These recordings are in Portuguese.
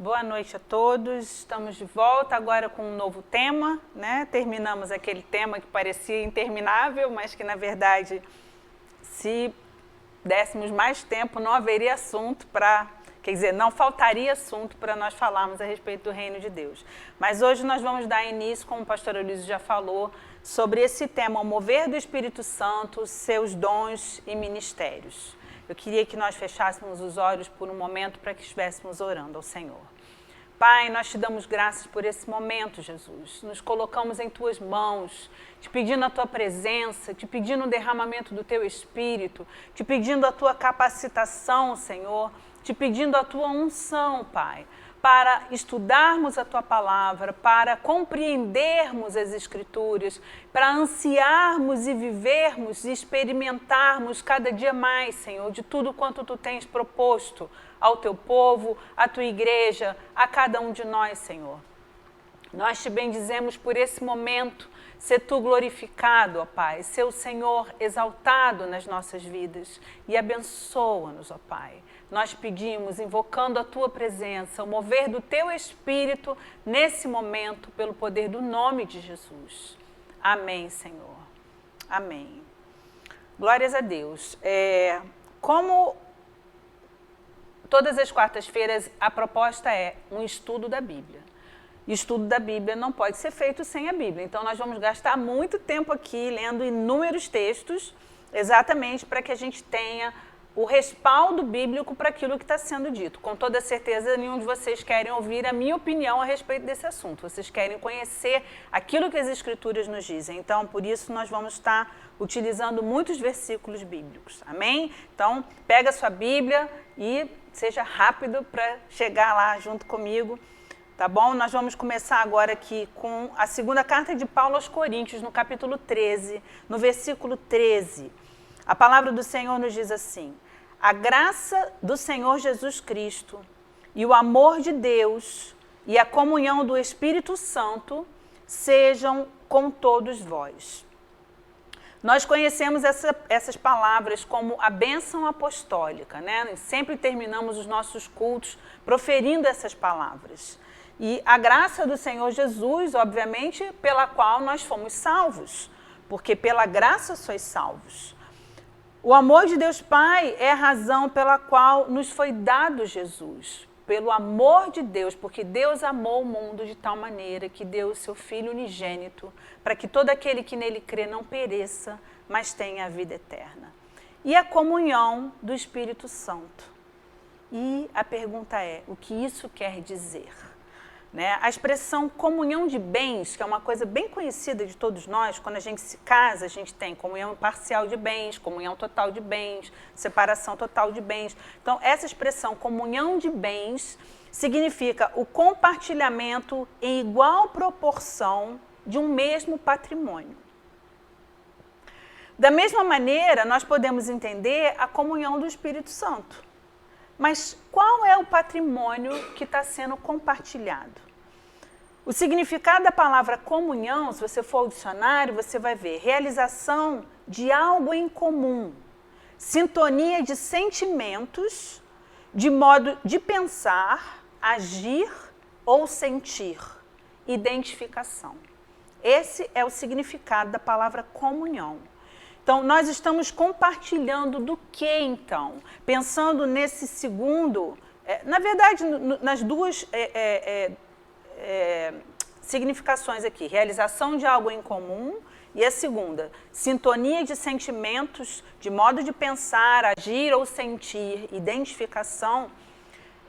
Boa noite a todos. Estamos de volta agora com um novo tema, né? Terminamos aquele tema que parecia interminável, mas que na verdade, se dessemos mais tempo, não haveria assunto para, quer dizer, não faltaria assunto para nós falarmos a respeito do reino de Deus. Mas hoje nós vamos dar início, como o pastor Elísio já falou, sobre esse tema, o mover do Espírito Santo, seus dons e ministérios. Eu queria que nós fechássemos os olhos por um momento para que estivéssemos orando ao Senhor. Pai, nós te damos graças por esse momento, Jesus. Nos colocamos em tuas mãos, te pedindo a tua presença, te pedindo o derramamento do teu Espírito, te pedindo a tua capacitação, Senhor, te pedindo a tua unção, Pai, para estudarmos a tua palavra, para compreendermos as Escrituras, para ansiarmos e vivermos e experimentarmos cada dia mais, Senhor, de tudo quanto tu tens proposto ao teu povo, à tua igreja, a cada um de nós, Senhor. Nós te bendizemos por esse momento, ser tu glorificado, ó Pai, ser o Senhor exaltado nas nossas vidas e abençoa-nos, ó Pai. Nós pedimos, invocando a tua presença, o mover do teu Espírito nesse momento, pelo poder do nome de Jesus. Amém, Senhor. Amém. Glórias a Deus. Como todas as quartas-feiras, a proposta é um estudo da Bíblia. Estudo da Bíblia não pode ser feito sem a Bíblia. Então, nós vamos gastar muito tempo aqui lendo inúmeros textos, exatamente para que a gente tenha o respaldo bíblico para aquilo que está sendo dito. Com toda certeza, nenhum de vocês querem ouvir a minha opinião a respeito desse assunto. Vocês querem conhecer aquilo que as Escrituras nos dizem. Então, por isso, nós vamos estar utilizando muitos versículos bíblicos. Amém? Então, pega a sua Bíblia e seja rápido para chegar lá junto comigo. Tá bom? Nós vamos começar agora aqui com a segunda carta de Paulo aos Coríntios, no capítulo 13, no versículo 13. A palavra do Senhor nos diz assim: a graça do Senhor Jesus Cristo e o amor de Deus e a comunhão do Espírito Santo sejam com todos vós. Nós conhecemos essas palavras como a bênção apostólica, né? Sempre terminamos os nossos cultos proferindo essas palavras. E a graça do Senhor Jesus, obviamente, pela qual nós fomos salvos, porque pela graça sois salvos. O amor de Deus Pai é a razão pela qual nos foi dado Jesus, pelo amor de Deus, porque Deus amou o mundo de tal maneira que deu o seu Filho unigênito, para que todo aquele que nele crê não pereça, mas tenha a vida eterna. E a comunhão do Espírito Santo. E a pergunta é, o que isso quer dizer? Né? A expressão comunhão de bens, que é uma coisa bem conhecida de todos nós, quando a gente se casa, a gente tem comunhão parcial de bens, comunhão total de bens, separação total de bens. Então, essa expressão comunhão de bens significa o compartilhamento em igual proporção de um mesmo patrimônio. Da mesma maneira, nós podemos entender a comunhão do Espírito Santo. Mas qual é o patrimônio que está sendo compartilhado? O significado da palavra comunhão, se você for ao dicionário, você vai ver realização de algo em comum, sintonia de sentimentos, de modo de pensar, agir ou sentir, identificação. Esse é o significado da palavra comunhão. Então, nós estamos compartilhando do que, então? Pensando nesse segundo, na verdade, nas duas significações aqui, realização de algo em comum, e a segunda, sintonia de sentimentos, de modo de pensar, agir ou sentir, identificação,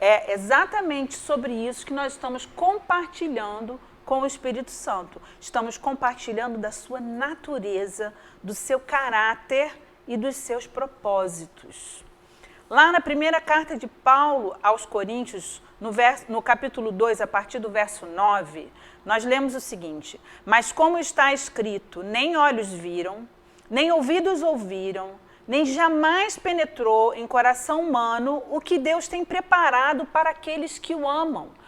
é exatamente sobre isso que nós estamos compartilhando com o Espírito Santo. Estamos compartilhando da sua natureza, do seu caráter e dos seus propósitos. Lá na primeira carta de Paulo aos Coríntios, no capítulo 2, a partir do verso 9, nós lemos o seguinte: mas como está escrito, nem olhos viram, nem ouvidos ouviram, nem jamais penetrou em coração humano o que Deus tem preparado para aqueles que o amam.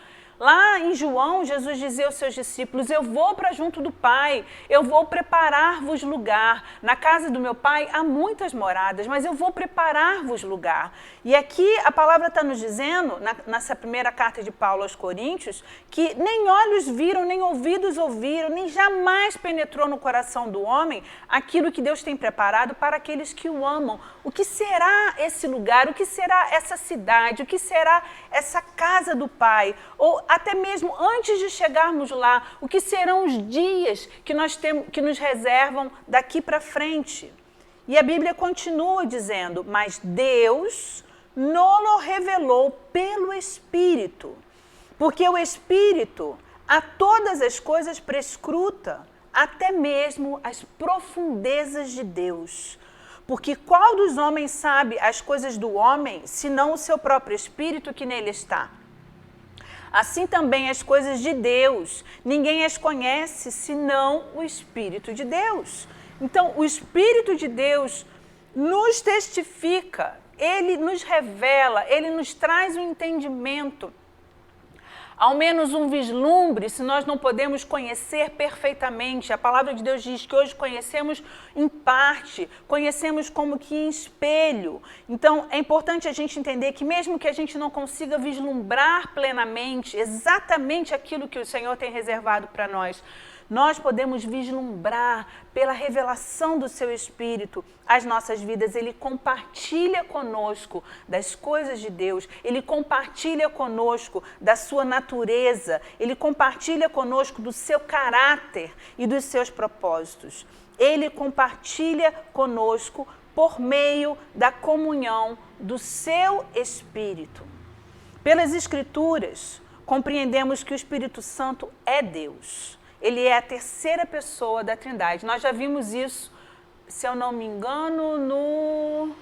Lá em João, Jesus dizia aos seus discípulos, eu vou para junto do Pai, eu vou preparar-vos lugar. Na casa do meu Pai há muitas moradas, mas eu vou preparar-vos lugar. E aqui a palavra está nos dizendo, nessa primeira carta de Paulo aos Coríntios, que nem olhos viram, nem ouvidos ouviram, nem jamais penetrou no coração do homem aquilo que Deus tem preparado para aqueles que o amam. O que será esse lugar? O que será essa cidade? O que será essa casa do Pai? Ou até mesmo antes de chegarmos lá, o que serão os dias que nós temos, que nos reservam daqui para frente? E a Bíblia continua dizendo, mas Deus nos revelou pelo Espírito, porque o Espírito a todas as coisas prescruta, até mesmo as profundezas de Deus. Porque qual dos homens sabe as coisas do homem, senão o seu próprio Espírito que nele está? Assim também as coisas de Deus, ninguém as conhece, senão o Espírito de Deus. Então, o Espírito de Deus nos testifica, ele nos revela, ele nos traz o entendimento, ao menos um vislumbre, se nós não podemos conhecer perfeitamente. A palavra de Deus diz que hoje conhecemos em parte, conhecemos como que em espelho. Então, é importante a gente entender que mesmo que a gente não consiga vislumbrar plenamente exatamente aquilo que o Senhor tem reservado para nós podemos vislumbrar pela revelação do seu Espírito as nossas vidas. Ele compartilha conosco das coisas de Deus, ele compartilha conosco da sua natureza, ele compartilha conosco do seu caráter e dos seus propósitos. Ele compartilha conosco por meio da comunhão do seu Espírito. Pelas Escrituras, compreendemos que o Espírito Santo é Deus. Ele é a terceira pessoa da Trindade. Nós já vimos isso, se eu não me engano, no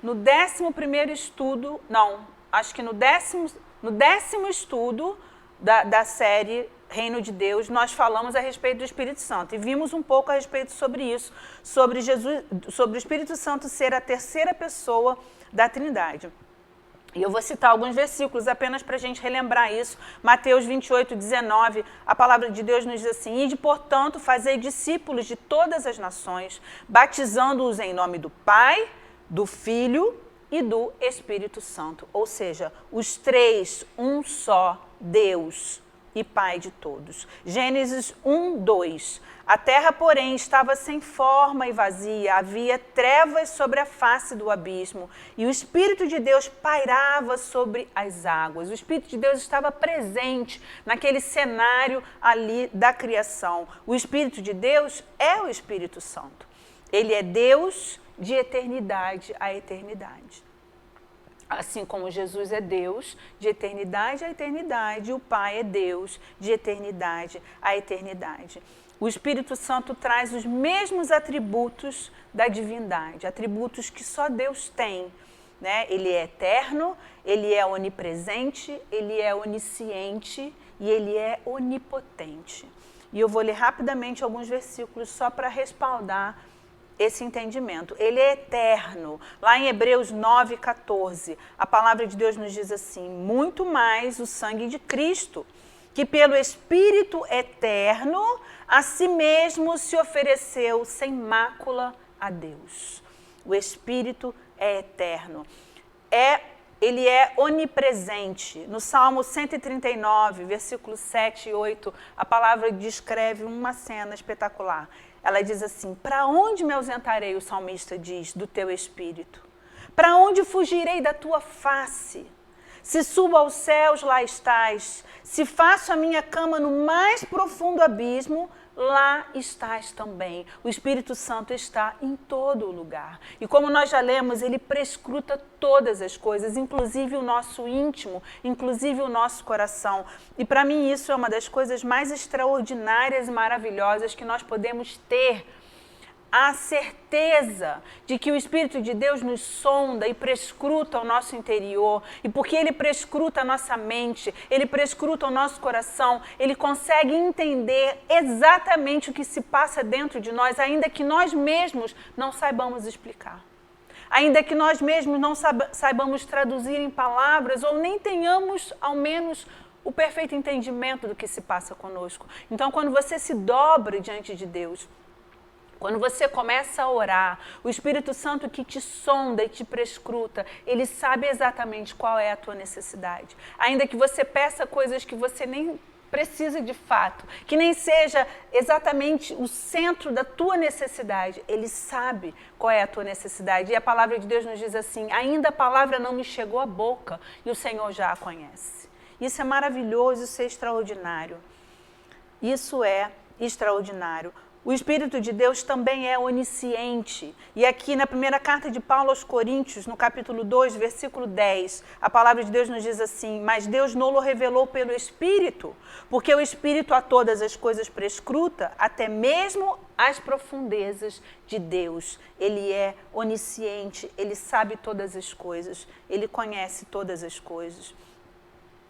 11º estudo, não, acho que no décimo estudo da série Reino de Deus, nós falamos a respeito do Espírito Santo e vimos um pouco a respeito sobre isso, sobre o Espírito Santo ser a terceira pessoa da Trindade. E eu vou citar alguns versículos apenas para a gente relembrar isso. Mateus 28, 19, a palavra de Deus nos diz assim, ide, portanto, fazei discípulos de todas as nações, batizando-os em nome do Pai, do Filho e do Espírito Santo. Ou seja, os três, um só Deus e Pai de todos. Gênesis 1, 2. A terra, porém, estava sem forma e vazia, havia trevas sobre a face do abismo, e o Espírito de Deus pairava sobre as águas. O Espírito de Deus estava presente naquele cenário ali da criação. O Espírito de Deus é o Espírito Santo. Ele é Deus de eternidade a eternidade. Assim como Jesus é Deus de eternidade a eternidade, o Pai é Deus de eternidade a eternidade. O Espírito Santo traz os mesmos atributos da divindade, atributos que só Deus tem, né? Ele é eterno, ele é onipresente, ele é onisciente e ele é onipotente. E eu vou ler rapidamente alguns versículos só para respaldar esse entendimento. Ele é eterno. Lá em Hebreus 9, 14, a palavra de Deus nos diz assim, muito mais o sangue de Cristo, que pelo Espírito eterno a si mesmo se ofereceu sem mácula a Deus. O Espírito é eterno. Ele é onipresente. No Salmo 139, versículos 7 e 8, a palavra descreve uma cena espetacular. Ela diz assim, para onde me ausentarei, o salmista diz, do teu Espírito? Para onde fugirei da tua face? Se subo aos céus, lá estás. Se faço a minha cama no mais profundo abismo, lá estás também. O Espírito Santo está em todo lugar. E como nós já lemos, ele prescruta todas as coisas, inclusive o nosso íntimo, inclusive o nosso coração. E para mim isso é uma das coisas mais extraordinárias e maravilhosas que nós podemos ter. A certeza de que o Espírito de Deus nos sonda e prescruta o nosso interior. E porque ele prescruta a nossa mente, ele prescruta o nosso coração, ele consegue entender exatamente o que se passa dentro de nós, ainda que nós mesmos não saibamos explicar. Ainda que nós mesmos não saibamos traduzir em palavras ou nem tenhamos, ao menos, o perfeito entendimento do que se passa conosco. Então, quando você se dobra diante de Deus, quando você começa a orar, o Espírito Santo que te sonda e te prescruta, ele sabe exatamente qual é a tua necessidade. Ainda que você peça coisas que você nem precisa de fato, que nem seja exatamente o centro da tua necessidade, ele sabe qual é a tua necessidade. E a palavra de Deus nos diz assim: ainda a palavra não me chegou à boca e o Senhor já a conhece. Isso é maravilhoso, isso é extraordinário. Isso é extraordinário. O Espírito de Deus também é onisciente. E aqui na primeira carta de Paulo aos Coríntios, no capítulo 2, versículo 10, a palavra de Deus nos diz assim: mas Deus não o revelou pelo Espírito, porque o Espírito a todas as coisas prescruta, até mesmo as profundezas de Deus. Ele é onisciente, ele sabe todas as coisas, ele conhece todas as coisas.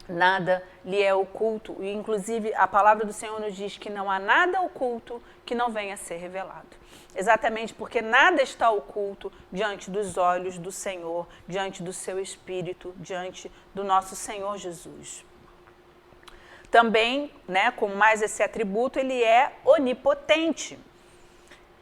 Nada lhe é oculto, e inclusive a palavra do Senhor nos diz que não há nada oculto que não venha a ser revelado. Exatamente porque nada está oculto diante dos olhos do Senhor, diante do seu Espírito, diante do nosso Senhor Jesus. Também, com mais esse atributo, ele é onipotente.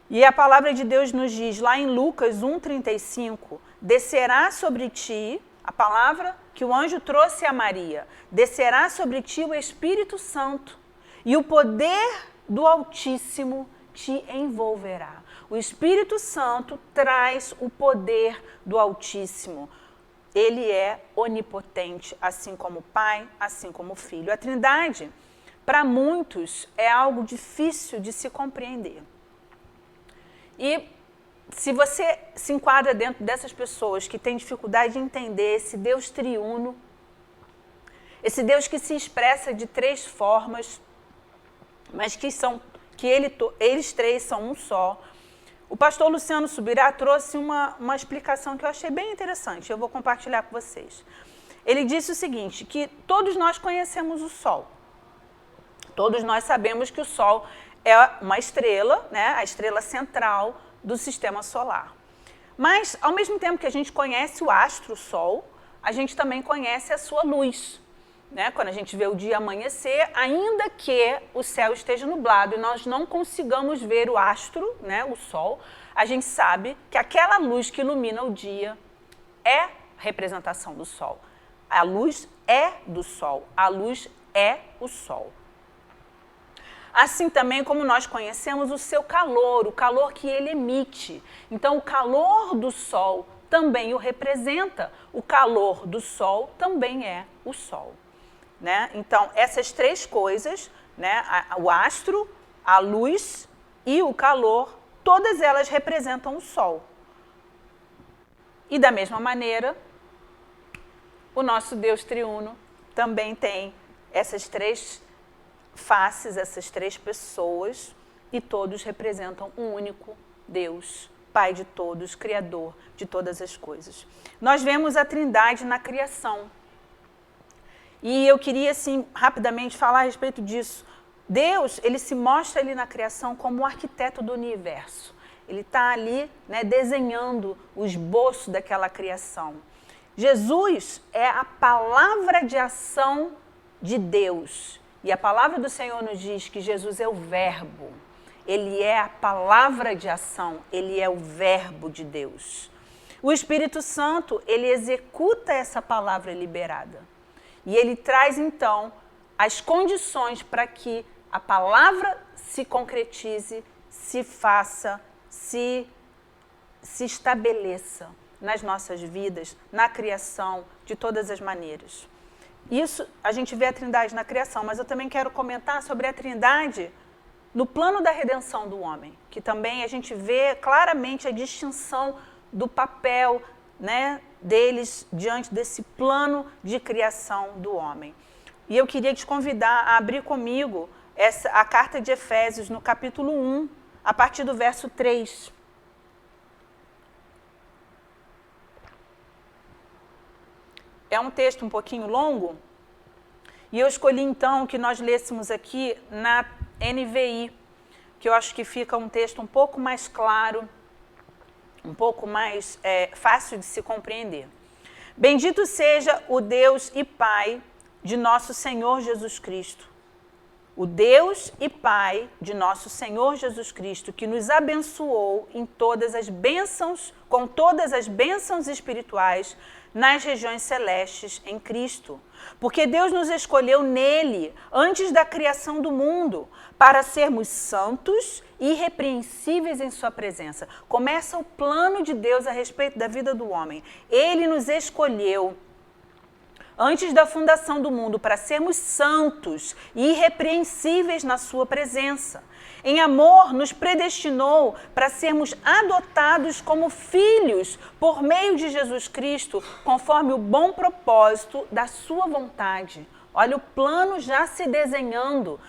E a palavra de Deus nos diz lá em Lucas 1,35, descerá sobre ti, a palavra que o anjo trouxe a Maria, descerá sobre ti o Espírito Santo e o poder do Altíssimo te envolverá. O Espírito Santo traz o poder do Altíssimo. Ele é onipotente, assim como o Pai, assim como o Filho. A Trindade, para muitos, é algo difícil de se compreender. E se você se enquadra dentro dessas pessoas que têm dificuldade de entender esse Deus triuno, esse Deus que se expressa de três formas, mas que eles três são um só, o pastor Luciano Subirá trouxe uma explicação que eu achei bem interessante, eu vou compartilhar com vocês. Ele disse o seguinte, que todos nós conhecemos o Sol. Todos nós sabemos que o Sol é uma estrela, a estrela central do sistema solar. Mas, ao mesmo tempo que a gente conhece o astro, o Sol, a gente também conhece a sua luz. Quando a gente vê o dia amanhecer, ainda que o céu esteja nublado e nós não consigamos ver o astro, o Sol, a gente sabe que aquela luz que ilumina o dia é representação do Sol. A luz é do Sol, a luz é o Sol. Assim também como nós conhecemos o seu calor, o calor que ele emite. Então, o calor do Sol também o representa. O calor do Sol também é o Sol. Então, essas três coisas, o astro, a luz e o calor, todas elas representam o Sol. E da mesma maneira, o nosso Deus triuno também tem essas três faces, essas três pessoas, e todos representam um único Deus, Pai de todos, Criador de todas as coisas. Nós vemos a Trindade na criação. E eu queria, assim, rapidamente falar a respeito disso. Deus, ele se mostra ali na criação como o arquiteto do universo. Ele está ali, desenhando o esboço daquela criação. Jesus é a palavra de ação de Deus. E a palavra do Senhor nos diz que Jesus é o verbo. Ele é a palavra de ação, ele é o verbo de Deus. O Espírito Santo, ele executa essa palavra liberada. E ele traz, então, as condições para que a palavra se concretize, se faça, se estabeleça nas nossas vidas, na criação, de todas as maneiras. Isso, a gente vê a Trindade na criação, mas eu também quero comentar sobre a Trindade no plano da redenção do homem, que também a gente vê claramente a distinção do papel, deles diante desse plano de criação do homem. E eu queria te convidar a abrir comigo a carta de Efésios, no capítulo 1, a partir do verso 3. É um texto um pouquinho longo, e eu escolhi então que nós lêssemos aqui na NVI, que eu acho que fica um texto um pouco mais claro, um pouco mais fácil de se compreender. Bendito seja o Deus e Pai de nosso Senhor Jesus Cristo, o Deus e Pai de nosso Senhor Jesus Cristo, que nos abençoou em todas as bênçãos, com todas as bênçãos espirituais nas regiões celestes em Cristo. Porque Deus nos escolheu nele, antes da criação do mundo, para sermos santos e irrepreensíveis em sua presença. Começa o plano de Deus a respeito da vida do homem. Ele nos escolheu antes da fundação do mundo, para sermos santos e irrepreensíveis na sua presença. Em amor, nos predestinou para sermos adotados como filhos por meio de Jesus Cristo, conforme o bom propósito da sua vontade. Olha o plano já se desenhando.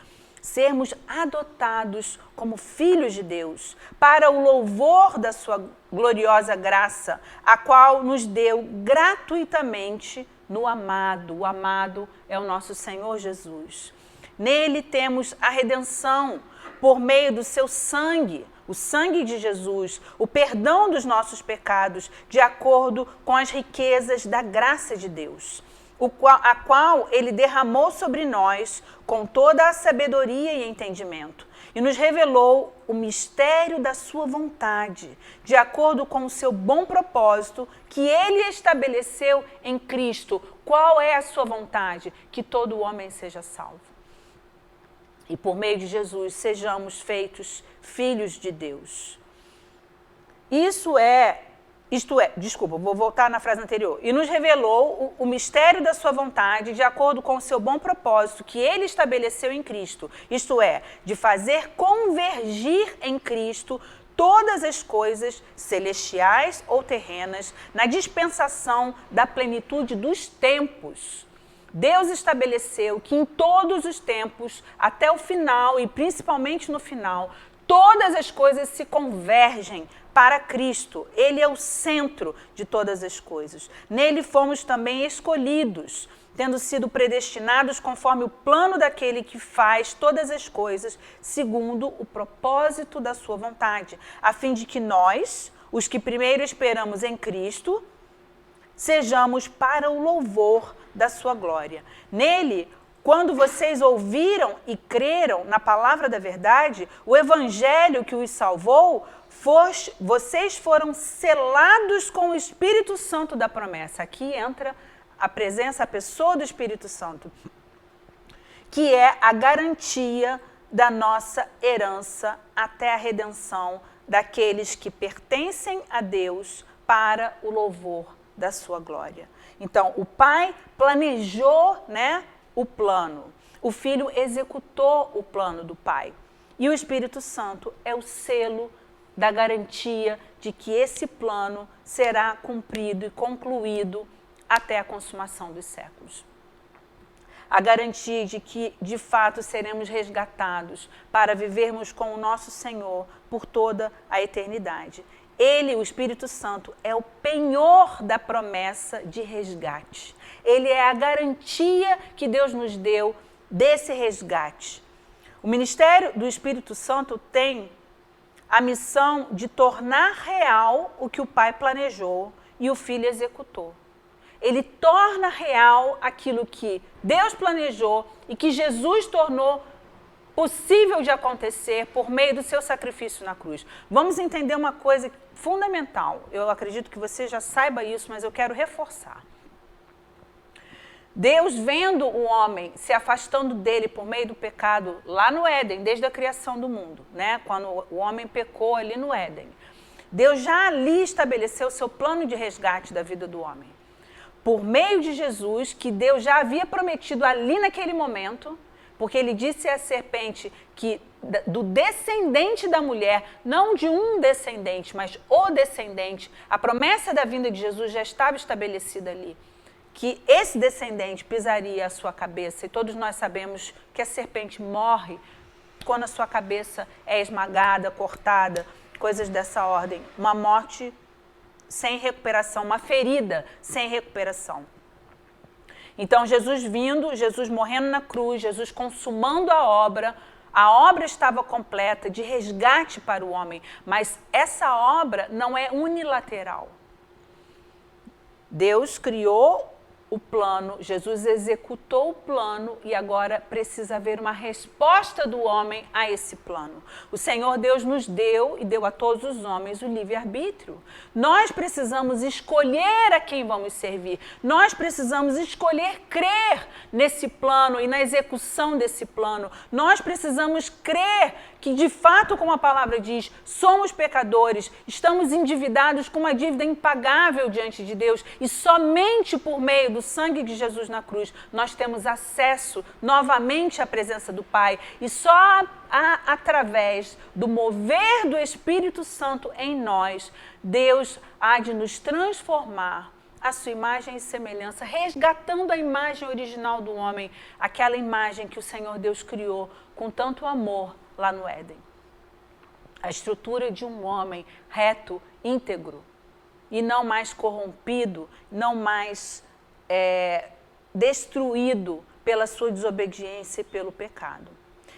Sermos adotados como filhos de Deus, para o louvor da sua gloriosa graça, a qual nos deu gratuitamente no amado. O amado é o nosso Senhor Jesus. Nele temos a redenção por meio do seu sangue, o sangue de Jesus, o perdão dos nossos pecados, de acordo com as riquezas da graça de Deus, a qual ele derramou sobre nós com toda a sabedoria e entendimento, e nos revelou o mistério da sua vontade, de acordo com o seu bom propósito que ele estabeleceu em Cristo. Qual é a sua vontade? Que todo homem seja salvo. E por meio de Jesus sejamos feitos filhos de Deus. Isto é, vou voltar na frase anterior. E nos revelou o mistério da sua vontade, de acordo com o seu bom propósito que ele estabeleceu em Cristo. Isto é, de fazer convergir em Cristo todas as coisas celestiais ou terrenas na dispensação da plenitude dos tempos. Deus estabeleceu que em todos os tempos, até o final e principalmente no final, todas as coisas se convergem para Cristo. Ele é o centro de todas as coisas. Nele fomos também escolhidos, tendo sido predestinados conforme o plano daquele que faz todas as coisas, segundo o propósito da sua vontade, a fim de que nós, os que primeiro esperamos em Cristo, sejamos para o louvor da sua glória. Nele, quando vocês ouviram e creram na palavra da verdade, o evangelho que os salvou, vocês foram selados com o Espírito Santo da promessa. Aqui entra a presença, a pessoa do Espírito Santo, que é a garantia da nossa herança até a redenção daqueles que pertencem a Deus para o louvor da sua glória. Então, o Pai planejou, o plano. O Filho executou o plano do Pai. E o Espírito Santo é o selo da garantia de que esse plano será cumprido e concluído até a consumação dos séculos. A garantia de que, de fato, seremos resgatados para vivermos com o nosso Senhor por toda a eternidade. Ele, o Espírito Santo, é o penhor da promessa de resgate. Ele é a garantia que Deus nos deu desse resgate. O ministério do Espírito Santo tem a missão de tornar real o que o Pai planejou e o Filho executou. Ele torna real aquilo que Deus planejou e que Jesus tornou possível de acontecer por meio do seu sacrifício na cruz. Vamos entender uma coisa fundamental. Eu acredito que você já saiba isso, mas eu quero reforçar. Deus, vendo o homem se afastando dele por meio do pecado lá no Éden, desde a criação do mundo, quando o homem pecou ali no Éden, Deus já ali estabeleceu o seu plano de resgate da vida do homem. Por meio de Jesus, que Deus já havia prometido ali naquele momento, porque ele disse à serpente que do descendente da mulher, não de um descendente, mas o descendente, a promessa da vinda de Jesus já estava estabelecida ali, que esse descendente pisaria a sua cabeça, e todos nós sabemos que a serpente morre quando a sua cabeça é esmagada, cortada, coisas dessa ordem, uma morte sem recuperação, uma ferida sem recuperação. Então, Jesus vindo, Jesus morrendo na cruz, Jesus consumando a obra estava completa de resgate para o homem, mas essa obra não é unilateral. Deus criou o plano, Jesus executou o plano e agora precisa haver uma resposta do homem a esse plano. O Senhor Deus nos deu e deu a todos os homens o livre-arbítrio. Nós precisamos escolher a quem vamos servir. Nós precisamos escolher crer nesse plano e na execução desse plano. Nós precisamos crer que, de fato, como a palavra diz, somos pecadores, estamos endividados com uma dívida impagável diante de Deus e somente por meio do sangue de Jesus na cruz nós temos acesso novamente à presença do Pai e só através do mover do Espírito Santo em nós, Deus há de nos transformar a sua imagem e semelhança, resgatando a imagem original do homem, aquela imagem que o Senhor Deus criou com tanto amor lá no Éden. A estrutura de um homem reto, íntegro, e não mais corrompido, não mais destruído pela sua desobediência e pelo pecado.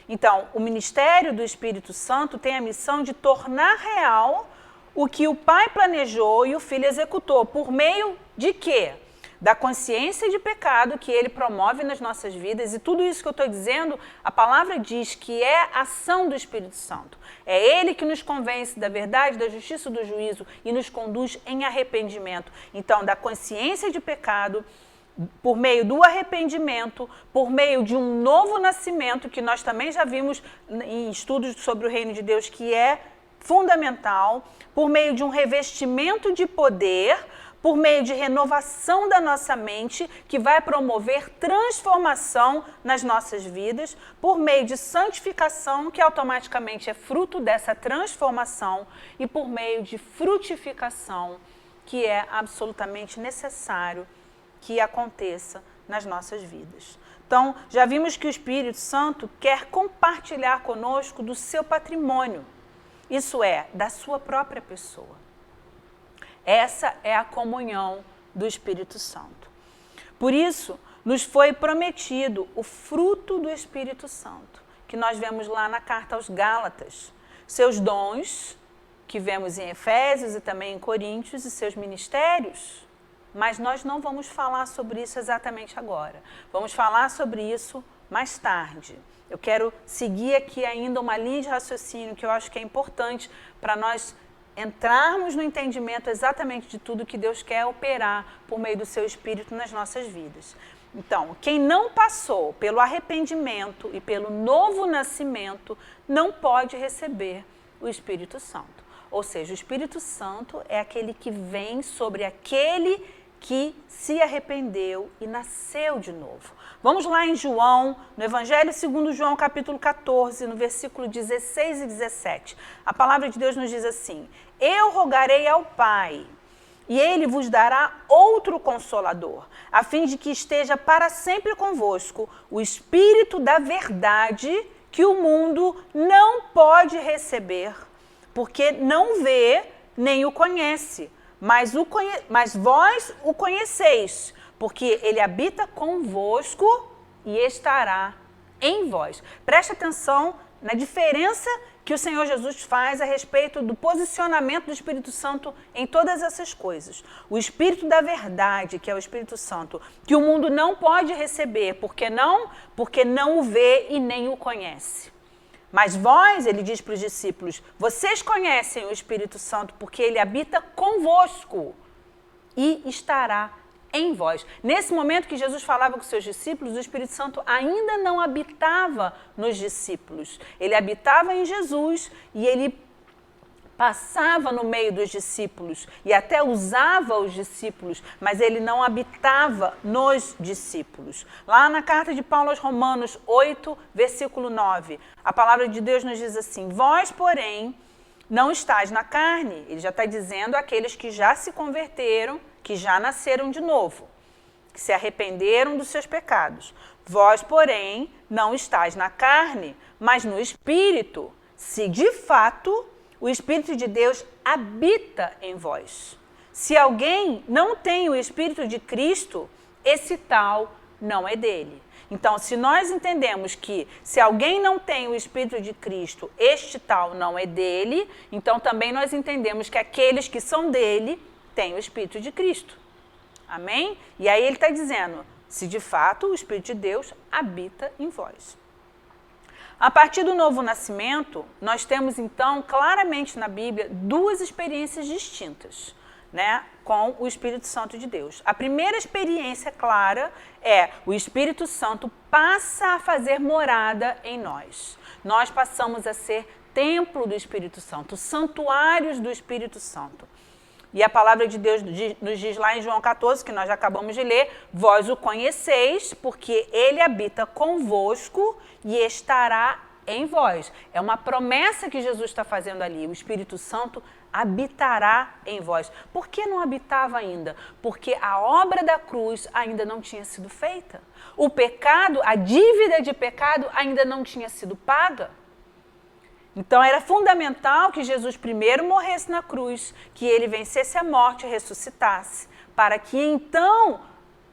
Então, o ministério do Espírito Santo tem a missão de tornar real o que o Pai planejou e o Filho executou, por meio de quê? Da consciência de pecado que ele promove nas nossas vidas, e tudo isso que eu estou dizendo, a palavra diz que é ação do Espírito Santo. É ele que nos convence da verdade, da justiça, do juízo e nos conduz em arrependimento. Então, da consciência de pecado, por meio do arrependimento, por meio de um novo nascimento, que nós também já vimos em estudos sobre o reino de Deus, que é fundamental, por meio de um revestimento de poder, por meio de renovação da nossa mente, que vai promover transformação nas nossas vidas, por meio de santificação, que automaticamente é fruto dessa transformação, e por meio de frutificação, que é absolutamente necessário que aconteça nas nossas vidas. Então, já vimos que o Espírito Santo quer compartilhar conosco do seu patrimônio, isso é, da sua própria pessoa. Essa é a comunhão do Espírito Santo. Por isso, nos foi prometido o fruto do Espírito Santo, que nós vemos lá na carta aos Gálatas. Seus dons, que vemos em Efésios e também em Coríntios, e seus ministérios. Mas nós não vamos falar sobre isso exatamente agora. Vamos falar sobre isso mais tarde. Eu quero seguir aqui ainda uma linha de raciocínio que eu acho que é importante para nós entrarmos no entendimento exatamente de tudo que Deus quer operar por meio do seu Espírito nas nossas vidas. Então, quem não passou pelo arrependimento e pelo novo nascimento não pode receber o Espírito Santo. Ou seja, o Espírito Santo é aquele que vem sobre aquele que se arrependeu e nasceu de novo. Vamos lá em João, no Evangelho segundo João, capítulo 14, no versículo 16 e 17. A palavra de Deus nos diz assim: eu rogarei ao Pai, e ele vos dará outro Consolador, a fim de que esteja para sempre convosco o Espírito da verdade, que o mundo não pode receber, porque não vê nem o conhece. Mas vós o conheceis, porque ele habita convosco e estará em vós. Preste atenção na diferença que o Senhor Jesus faz a respeito do posicionamento do Espírito Santo em todas essas coisas. O Espírito da verdade, que é o Espírito Santo, que o mundo não pode receber, porque não o vê e nem o conhece. Mas vós, ele diz para os discípulos, vocês conhecem o Espírito Santo porque ele habita convosco e estará em vós. Nesse momento que Jesus falava com seus discípulos, o Espírito Santo ainda não habitava nos discípulos. Ele habitava em Jesus e ele passava no meio dos discípulos e até usava os discípulos, mas ele não habitava nos discípulos. Lá na carta de Paulo aos Romanos 8, versículo 9, a palavra de Deus nos diz assim: vós, porém, não estáis na carne. Ele já está dizendo àqueles que já se converteram, que já nasceram de novo, que se arrependeram dos seus pecados. Vós, porém, não estáis na carne, mas no Espírito, se de fato o Espírito de Deus habita em vós. Se alguém não tem o Espírito de Cristo, esse tal não é dele. Então, se nós entendemos que se alguém não tem o Espírito de Cristo, este tal não é dele, então também nós entendemos que aqueles que são dele têm o Espírito de Cristo. Amém? E aí ele está dizendo, se de fato o Espírito de Deus habita em vós. A partir do novo nascimento, nós temos então claramente na Bíblia duas experiências distintas, né, com o Espírito Santo de Deus. A primeira experiência clara é o Espírito Santo passa a fazer morada em nós. Nós passamos a ser templo do Espírito Santo, santuários do Espírito Santo. E a palavra de Deus nos diz lá em João 14, que nós já acabamos de ler, vós o conheceis, porque ele habita convosco e estará em vós. É uma promessa que Jesus está fazendo ali, o Espírito Santo habitará em vós. Por que não habitava ainda? Porque a obra da cruz ainda não tinha sido feita. O pecado, a dívida de pecado ainda não tinha sido paga. Então era fundamental que Jesus primeiro morresse na cruz, que ele vencesse a morte e ressuscitasse, para que então,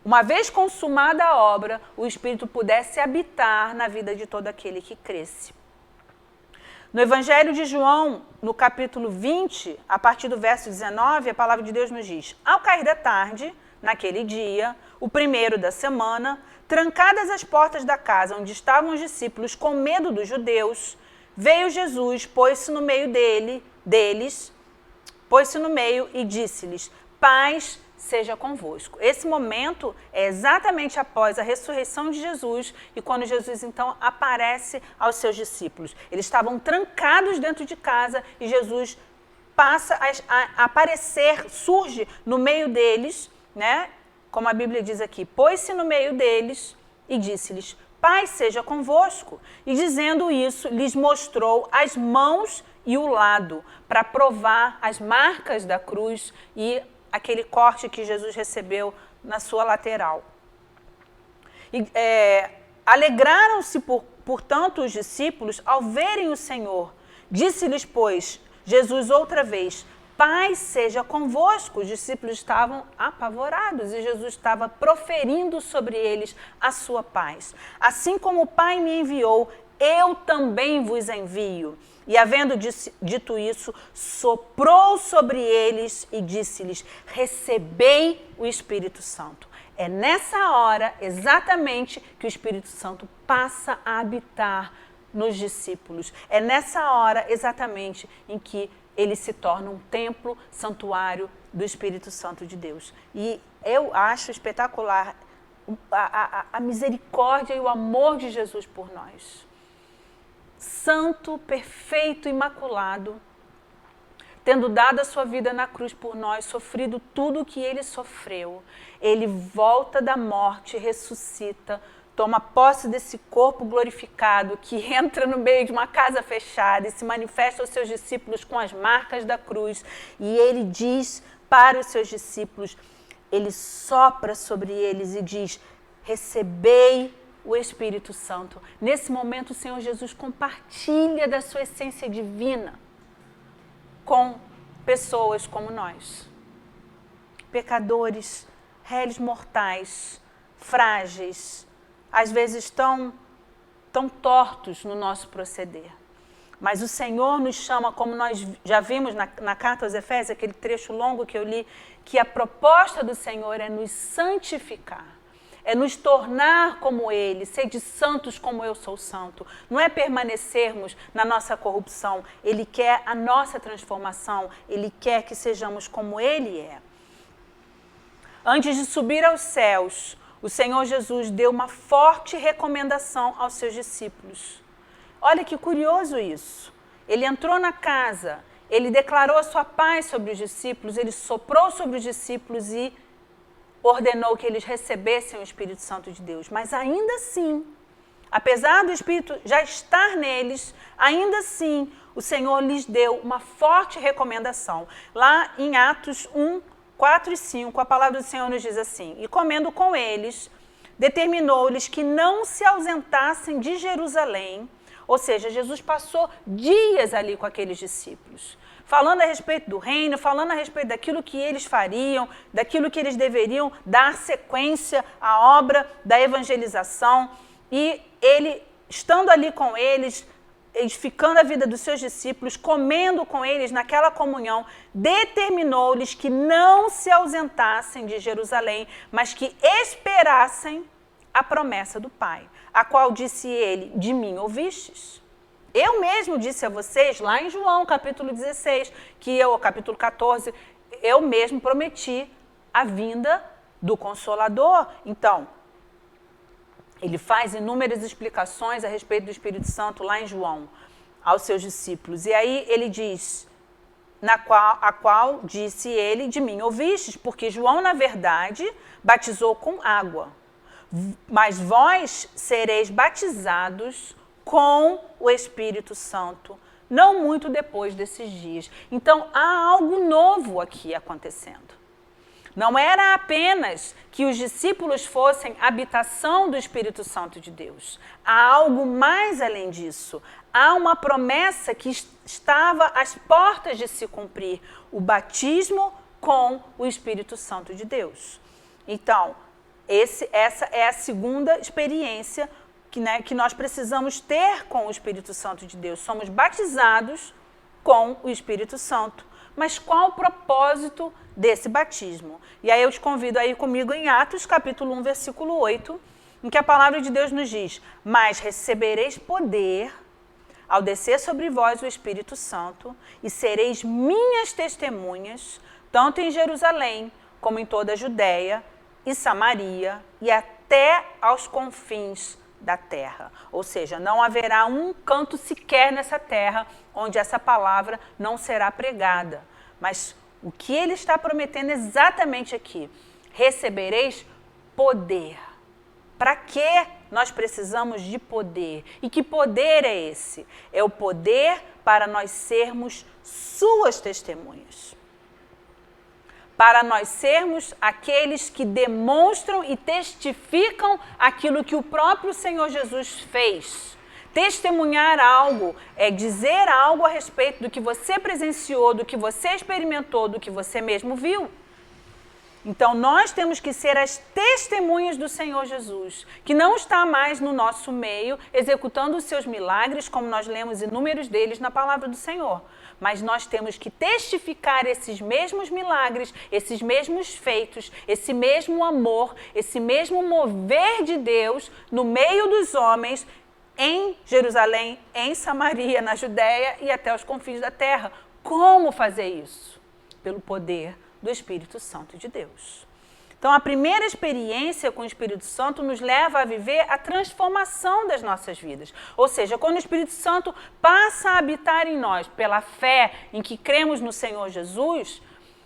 uma vez consumada a obra, o Espírito pudesse habitar na vida de todo aquele que cresce. No Evangelho de João, no capítulo 20, a partir do verso 19, a palavra de Deus nos diz: ao cair da tarde, naquele dia, o primeiro da semana, trancadas as portas da casa onde estavam os discípulos com medo dos judeus, veio Jesus, pôs-se no meio pôs-se no meio e disse-lhes: paz seja convosco. Esse momento é exatamente após a ressurreição de Jesus e quando Jesus então aparece aos seus discípulos. Eles estavam trancados dentro de casa e Jesus passa a aparecer, surge no meio deles, né? Como a Bíblia diz aqui, pôs-se no meio deles e disse-lhes: paz seja convosco. E dizendo isso, lhes mostrou as mãos e o lado, para provar as marcas da cruz e aquele corte que Jesus recebeu na sua lateral. Alegraram-se, portanto, os discípulos ao verem o Senhor. Disse-lhes, pois, Jesus outra vez: paz seja convosco. Os discípulos estavam apavorados e Jesus estava proferindo sobre eles a sua paz. Assim como o Pai me enviou, eu também vos envio. E havendo dito isso, soprou sobre eles e disse-lhes: recebei o Espírito Santo. É nessa hora, exatamente, que o Espírito Santo passa a habitar nos discípulos. É nessa hora, exatamente, em que ele se torna um templo, santuário do Espírito Santo de Deus. E eu acho espetacular a misericórdia e o amor de Jesus por nós. Santo, perfeito, imaculado, tendo dado a sua vida na cruz por nós, sofrido tudo o que ele sofreu, ele volta da morte, ressuscita, toma posse desse corpo glorificado que entra no meio de uma casa fechada e se manifesta aos seus discípulos com as marcas da cruz. E ele diz para os seus discípulos, ele sopra sobre eles e diz: recebei o Espírito Santo. Nesse momento, o Senhor Jesus compartilha da sua essência divina com pessoas como nós. Pecadores, réis mortais, frágeis, às vezes tão tortos no nosso proceder. Mas o Senhor nos chama, como nós já vimos na carta aos Efésios, aquele trecho longo que eu li, que a proposta do Senhor é nos santificar. É nos tornar como Ele, sede santos como eu sou santo. Não é permanecermos na nossa corrupção. Ele quer a nossa transformação. Ele quer que sejamos como Ele é. Antes de subir aos céus, o Senhor Jesus deu uma forte recomendação aos seus discípulos. Olha que curioso isso. Ele entrou na casa, ele declarou a sua paz sobre os discípulos, ele soprou sobre os discípulos e ordenou que eles recebessem o Espírito Santo de Deus. Mas ainda assim, apesar do Espírito já estar neles, ainda assim o Senhor lhes deu uma forte recomendação. Lá em Atos 1, 4 e 5, a palavra do Senhor nos diz assim: e comendo com eles, determinou-lhes que não se ausentassem de Jerusalém. Ou seja, Jesus passou dias ali com aqueles discípulos, falando a respeito do reino, falando a respeito daquilo que eles fariam, daquilo que eles deveriam dar sequência à obra da evangelização. E ele, estando ali com eles, edificando a vida dos seus discípulos, comendo com eles naquela comunhão, determinou-lhes que não se ausentassem de Jerusalém, mas que esperassem a promessa do Pai, a qual disse ele, de mim ouvistes? Eu mesmo disse a vocês, lá em João, capítulo 16, capítulo 14, eu mesmo prometi a vinda do Consolador. Então, ele faz inúmeras explicações a respeito do Espírito Santo lá em João, aos seus discípulos. E aí ele diz, a qual disse ele, de mim ouvistes, porque João, na verdade, batizou com água, mas vós sereis batizados com o Espírito Santo, não muito depois desses dias. Então, há algo novo aqui acontecendo. Não era apenas que os discípulos fossem habitação do Espírito Santo de Deus. Há algo mais além disso. Há uma promessa que estava às portas de se cumprir. O batismo com o Espírito Santo de Deus. Então, essa é a segunda experiência que nós precisamos ter com o Espírito Santo de Deus. Somos batizados com o Espírito Santo. Mas qual o propósito desse batismo? E aí eu te convido a ir comigo em Atos, capítulo 1, versículo 8, em que a palavra de Deus nos diz: mas recebereis poder ao descer sobre vós o Espírito Santo, e sereis minhas testemunhas, tanto em Jerusalém, como em toda a Judéia e Samaria, e até aos confins da terra. Ou seja, não haverá um canto sequer nessa terra onde essa palavra não será pregada. Mas o que ele está prometendo exatamente aqui? Recebereis poder. Para que nós precisamos de poder? E que poder é esse? É o poder para nós sermos suas testemunhas. Para nós sermos aqueles que demonstram e testificam aquilo que o próprio Senhor Jesus fez. Testemunhar algo é dizer algo a respeito do que você presenciou, do que você experimentou, do que você mesmo viu. Então, nós temos que ser as testemunhas do Senhor Jesus, que não está mais no nosso meio, executando os seus milagres, como nós lemos inúmeros deles na palavra do Senhor. Mas nós temos que testificar esses mesmos milagres, esses mesmos feitos, esse mesmo amor, esse mesmo mover de Deus no meio dos homens, em Jerusalém, em Samaria, na Judéia e até os confins da terra. Como fazer isso? Pelo poder do Espírito Santo de Deus. Então, a primeira experiência com o Espírito Santo nos leva a viver a transformação das nossas vidas. Ou seja, quando o Espírito Santo passa a habitar em nós pela fé em que cremos no Senhor Jesus,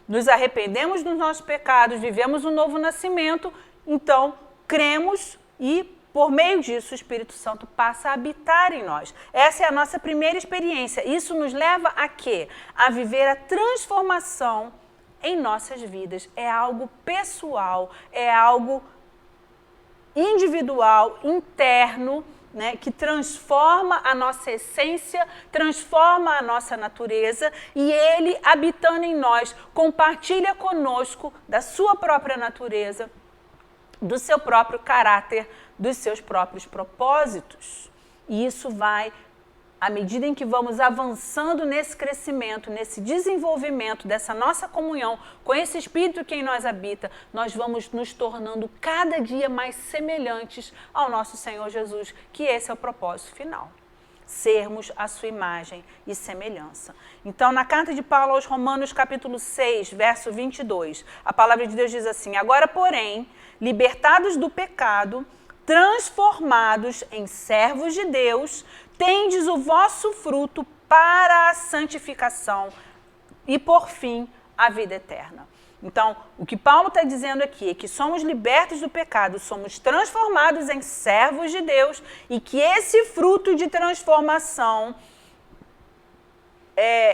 nos arrependemos dos nossos pecados, vivemos um novo nascimento, então cremos e, por meio disso, o Espírito Santo passa a habitar em nós. Essa é a nossa primeira experiência. Isso nos leva a quê? A viver a transformação em nossas vidas. É algo pessoal, é algo individual, interno, né, que transforma a nossa essência, transforma a nossa natureza, e ele, habitando em nós, compartilha conosco da sua própria natureza, do seu próprio caráter, dos seus próprios propósitos. E isso vai, à medida em que vamos avançando nesse crescimento, nesse desenvolvimento dessa nossa comunhão com esse Espírito que em nós habita, nós vamos nos tornando cada dia mais semelhantes ao nosso Senhor Jesus, que esse é o propósito final. Sermos a sua imagem e semelhança. Então, na carta de Paulo aos Romanos, capítulo 6, verso 22, a palavra de Deus diz assim: agora, porém, libertados do pecado, transformados em servos de Deus, tendes o vosso fruto para a santificação e, por fim, a vida eterna. Então, o que Paulo está dizendo aqui é que somos libertos do pecado, somos transformados em servos de Deus e que esse fruto de transformação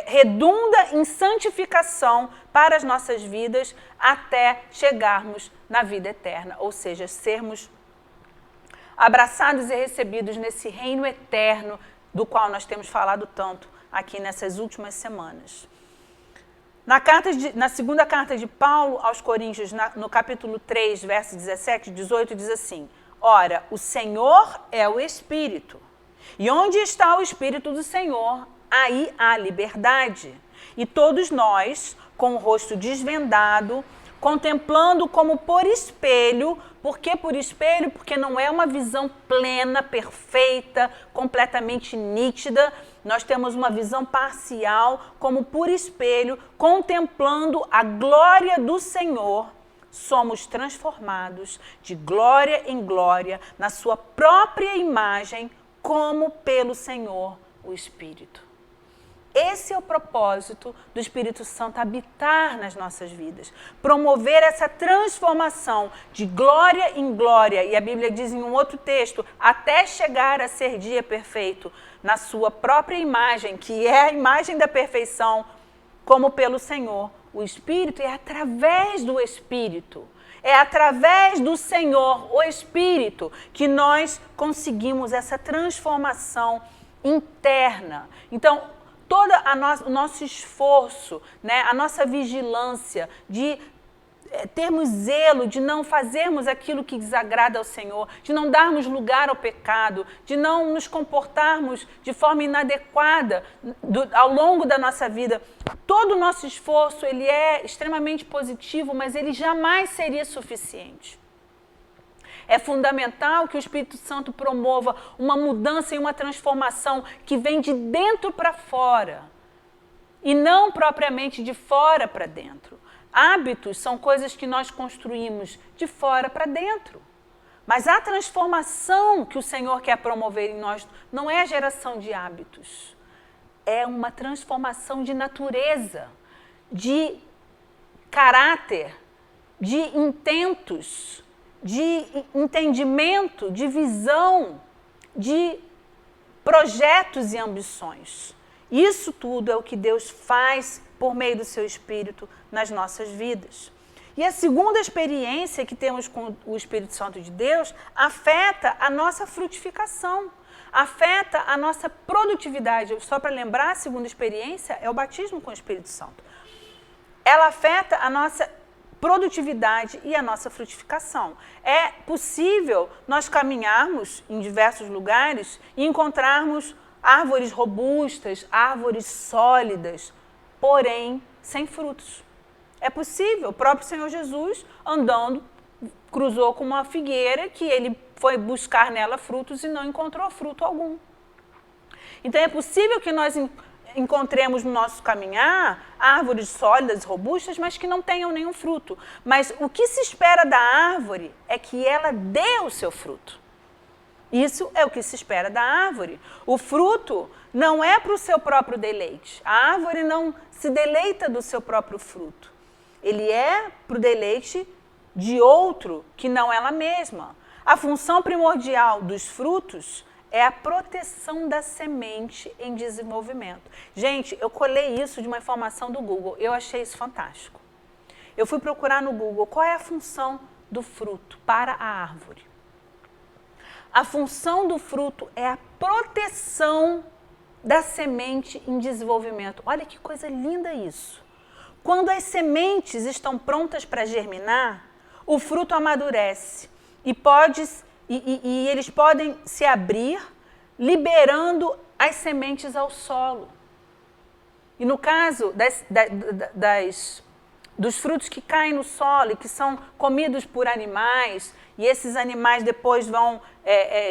redunda em santificação para as nossas vidas até chegarmos na vida eterna, ou seja, sermos abraçados e recebidos nesse reino eterno do qual nós temos falado tanto aqui nessas últimas semanas. Na segunda carta de Paulo aos Coríntios, no capítulo 3, versos 17 e 18, diz assim: ora, o Senhor é o Espírito, E onde está o Espírito do Senhor, aí há liberdade. E todos nós, com o rosto desvendado, contemplando como por espelho. Por que por espelho? Porque não é uma visão plena, perfeita, completamente nítida. Nós temos uma visão parcial, como por espelho, contemplando a glória do Senhor. Somos transformados de glória em glória, na sua própria imagem, como pelo Senhor, o Espírito. Esse é o propósito do Espírito Santo habitar nas nossas vidas. Promover essa transformação de glória em glória. E a Bíblia diz em um outro texto, até chegar a ser dia perfeito, na sua própria imagem, que é a imagem da perfeição, como pelo Senhor, o Espírito. É através do Espírito, é através do Senhor, o Espírito, que nós conseguimos essa transformação interna. Então, todo o nosso esforço, né, a nossa vigilância de termos zelo, de não fazermos aquilo que desagrada ao Senhor, de não darmos lugar ao pecado, de não nos comportarmos de forma inadequada ao longo da nossa vida. Todo o nosso esforço ele é extremamente positivo, mas ele jamais seria suficiente. É fundamental que o Espírito Santo promova uma mudança e uma transformação que vem de dentro para fora e não propriamente de fora para dentro. Hábitos são coisas que nós construímos de fora para dentro. Mas a transformação que o Senhor quer promover em nós não é a geração de hábitos. É uma transformação de natureza, de caráter, de intentos, de entendimento, de visão, de projetos e ambições. Isso tudo é o que Deus faz por meio do seu Espírito nas nossas vidas. E a segunda experiência que temos com o Espírito Santo de Deus afeta a nossa frutificação, afeta a nossa produtividade. Só para lembrar, a segunda experiência é o batismo com o Espírito Santo. Ela afeta a nossa produtividade e a nossa frutificação. É possível nós caminharmos em diversos lugares e encontrarmos árvores robustas, árvores sólidas, porém sem frutos. É possível. O próprio Senhor Jesus, andando, cruzou com uma figueira que ele foi buscar nela frutos e não encontrou fruto algum. Então é possível que nós encontremos no nosso caminhar árvores sólidas, robustas, mas que não tenham nenhum fruto. Mas o que se espera da árvore é que ela dê o seu fruto. Isso é o que se espera da árvore. O fruto não é para o seu próprio deleite. A árvore não se deleita do seu próprio fruto. Ele é para o deleite de outro que não ela mesma. A função primordial dos frutos é a proteção da semente em desenvolvimento. Gente, eu colei isso de uma informação do Google. Eu achei isso fantástico. Eu fui procurar no Google qual é a função do fruto para a árvore. A função do fruto é a proteção da semente em desenvolvimento. Olha que coisa linda isso. Quando as sementes estão prontas para germinar, o fruto amadurece e eles podem se abrir, liberando as sementes ao solo. E no caso dos frutos que caem no solo e que são comidos por animais, e esses animais depois vão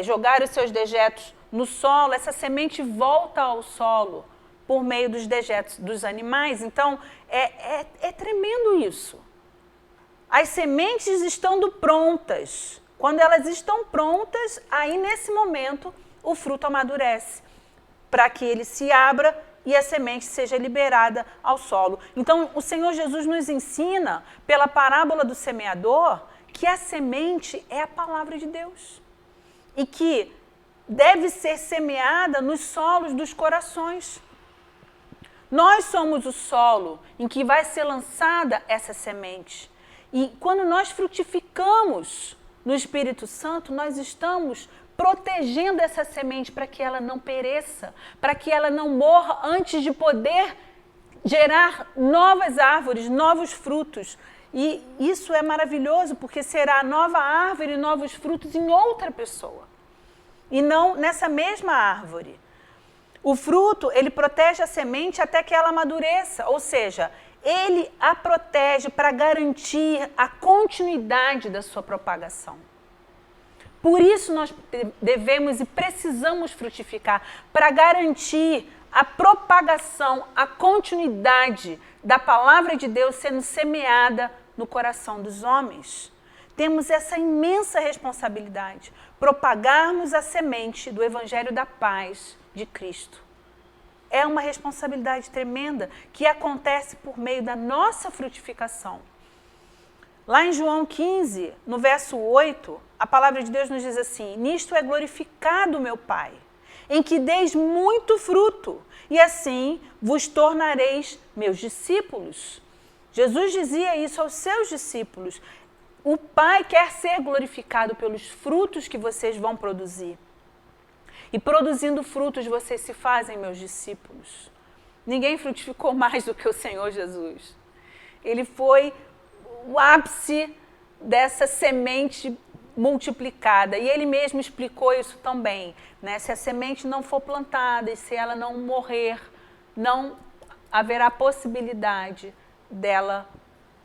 jogar os seus dejetos no solo, essa semente volta ao solo por meio dos dejetos dos animais. Então, é tremendo isso. As sementes estando prontas. Quando elas estão prontas, aí nesse momento o fruto amadurece, para que ele se abra e a semente seja liberada ao solo. Então, o Senhor Jesus nos ensina, pela parábola do semeador, que a semente é a palavra de Deus e que deve ser semeada nos solos dos corações. Nós somos o solo em que vai ser lançada essa semente. E quando nós frutificamos no Espírito Santo, nós estamos protegendo essa semente para que ela não pereça, para que ela não morra antes de poder gerar novas árvores, novos frutos. E isso é maravilhoso, porque será nova árvore e novos frutos em outra pessoa. e não nessa mesma árvore. O fruto, ele protege a semente até que ela amadureça, ou seja, ele a protege para garantir a continuidade da sua propagação. Por isso nós devemos e precisamos frutificar, para garantir a propagação, a continuidade da palavra de Deus sendo semeada no coração dos homens. Temos essa imensa responsabilidade, propagarmos a semente do Evangelho da paz de Cristo. É uma responsabilidade tremenda que acontece por meio da nossa frutificação. Lá em João 15, no verso 8, a palavra de Deus nos diz assim: nisto é glorificado meu Pai, em que deis muito fruto, e assim vos tornareis meus discípulos. Jesus dizia isso aos seus discípulos. O Pai quer ser glorificado pelos frutos que vocês vão produzir. E produzindo frutos, vocês se fazem meus discípulos. Ninguém frutificou mais do que o Senhor Jesus. Ele foi o ápice dessa semente multiplicada. E ele mesmo explicou isso também, né? Se a semente não for plantada e se ela não morrer, não haverá possibilidade dela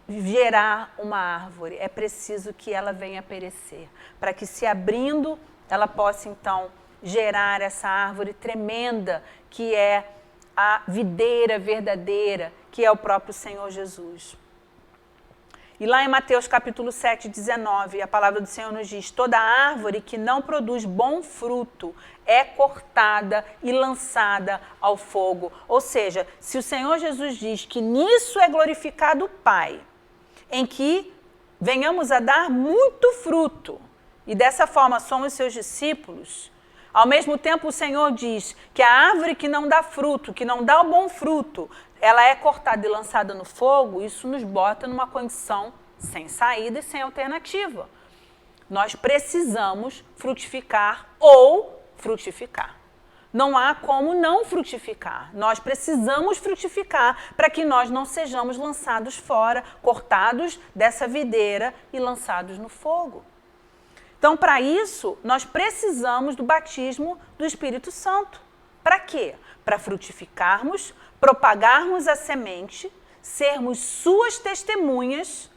gerar uma árvore. É preciso que ela venha a perecer, para que, se abrindo, ela possa então gerar essa árvore tremenda que é a videira verdadeira, que é o próprio Senhor Jesus. E lá em Mateus capítulo 7, 19, a palavra do Senhor nos diz: toda árvore que não produz bom fruto é cortada e lançada ao fogo. Ou seja, se o Senhor Jesus diz que nisso é glorificado o Pai, em que venhamos a dar muito fruto, e dessa forma somos seus discípulos, ao mesmo tempo o Senhor diz que a árvore que não dá fruto, que não dá o bom fruto, ela é cortada e lançada no fogo. Isso nos bota numa condição sem saída e sem alternativa. Nós precisamos frutificar ou frutificar. Não há como não frutificar. Nós precisamos frutificar para que nós não sejamos lançados fora, cortados dessa videira e lançados no fogo. Então, para isso, nós precisamos do batismo do Espírito Santo. Para quê? Para frutificarmos, propagarmos a semente, sermos suas testemunhas,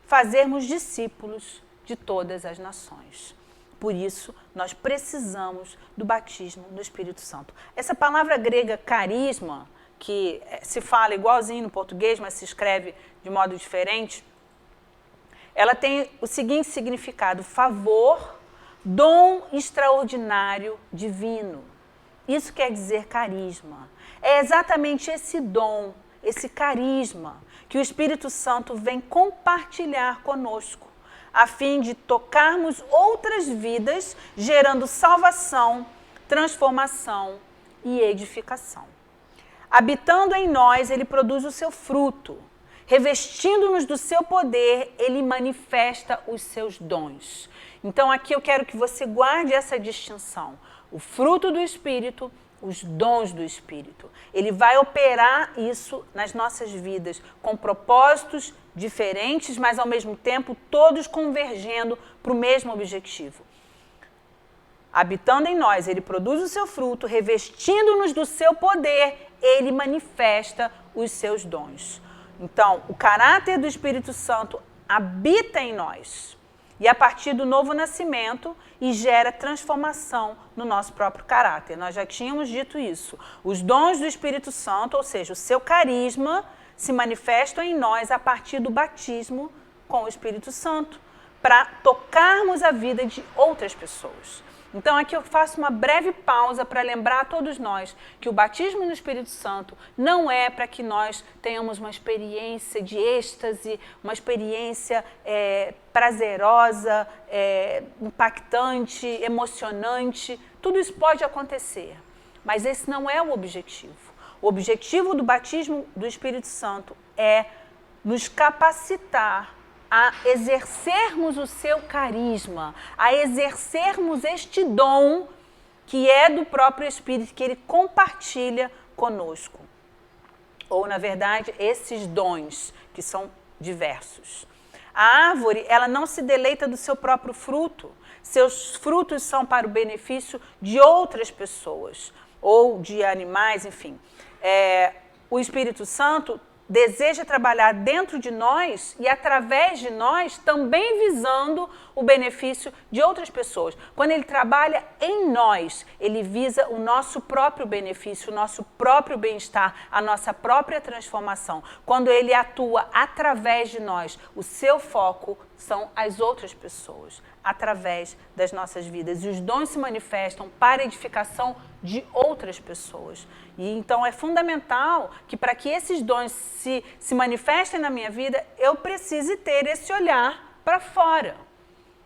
fazermos discípulos de todas as nações. Por isso, nós precisamos do batismo do Espírito Santo. Essa palavra grega carisma, que se fala igualzinho no português, mas se escreve de modo diferente, ela tem o seguinte significado: favor, dom extraordinário divino. Isso quer dizer carisma. É exatamente esse dom, esse carisma, que o Espírito Santo vem compartilhar conosco, a fim de tocarmos outras vidas, gerando salvação, transformação e edificação. Habitando em nós, ele produz o seu fruto. Revestindo-nos do seu poder, ele manifesta os seus dons. Então aqui eu quero que você guarde essa distinção. O fruto do Espírito, os dons do Espírito. Ele vai operar isso nas nossas vidas, com propósitos diferentes, mas ao mesmo tempo todos convergendo para o mesmo objetivo. Habitando em nós, ele produz o seu fruto, revestindo-nos do seu poder, ele manifesta os seus dons. Então, o caráter do Espírito Santo habita em nós e a partir do novo nascimento e gera transformação no nosso próprio caráter. Nós já tínhamos dito isso. Os dons do Espírito Santo, ou seja, o seu carisma, se manifestam em nós a partir do batismo com o Espírito Santo, para tocarmos a vida de outras pessoas. Então aqui eu faço uma breve pausa para lembrar a todos nós que o batismo no Espírito Santo não é para que nós tenhamos uma experiência de êxtase, uma experiência prazerosa, impactante, emocionante. Tudo isso pode acontecer, mas esse não é o objetivo. O objetivo do batismo do Espírito Santo é nos capacitar a exercermos o seu carisma, a exercermos este dom que é do próprio Espírito, que ele compartilha conosco. Ou, na verdade, esses dons, que são diversos. A árvore, ela não se deleita do seu próprio fruto. seus frutos são para o benefício de outras pessoas, ou de animais, enfim. O Espírito Santo deseja trabalhar dentro de nós e através de nós, também visando o benefício de outras pessoas. Quando ele trabalha em nós, ele visa o nosso próprio benefício, o nosso próprio bem-estar, a nossa própria transformação. Quando ele atua através de nós, o seu foco são as outras pessoas, através das nossas vidas. E os dons se manifestam para a edificação de outras pessoas. E então é fundamental que para que esses dons se manifestem na minha vida, eu precise ter esse olhar para fora.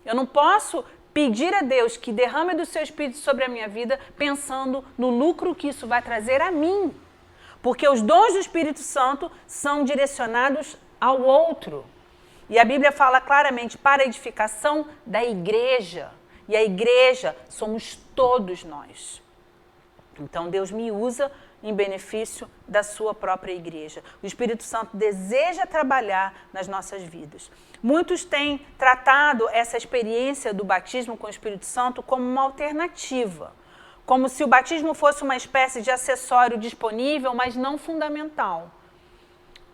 Eu não posso pedir a Deus que derrame do seu Espírito sobre a minha vida pensando no lucro que isso vai trazer a mim. Porque os dons do Espírito Santo são direcionados ao outro. E a Bíblia fala claramente para a edificação da igreja. E a igreja somos todos nós. Então Deus me usa em benefício da sua própria igreja. O Espírito Santo deseja trabalhar nas nossas vidas. Muitos têm tratado essa experiência do batismo com o Espírito Santo como uma alternativa. Como se o batismo fosse uma espécie de acessório disponível, mas não fundamental.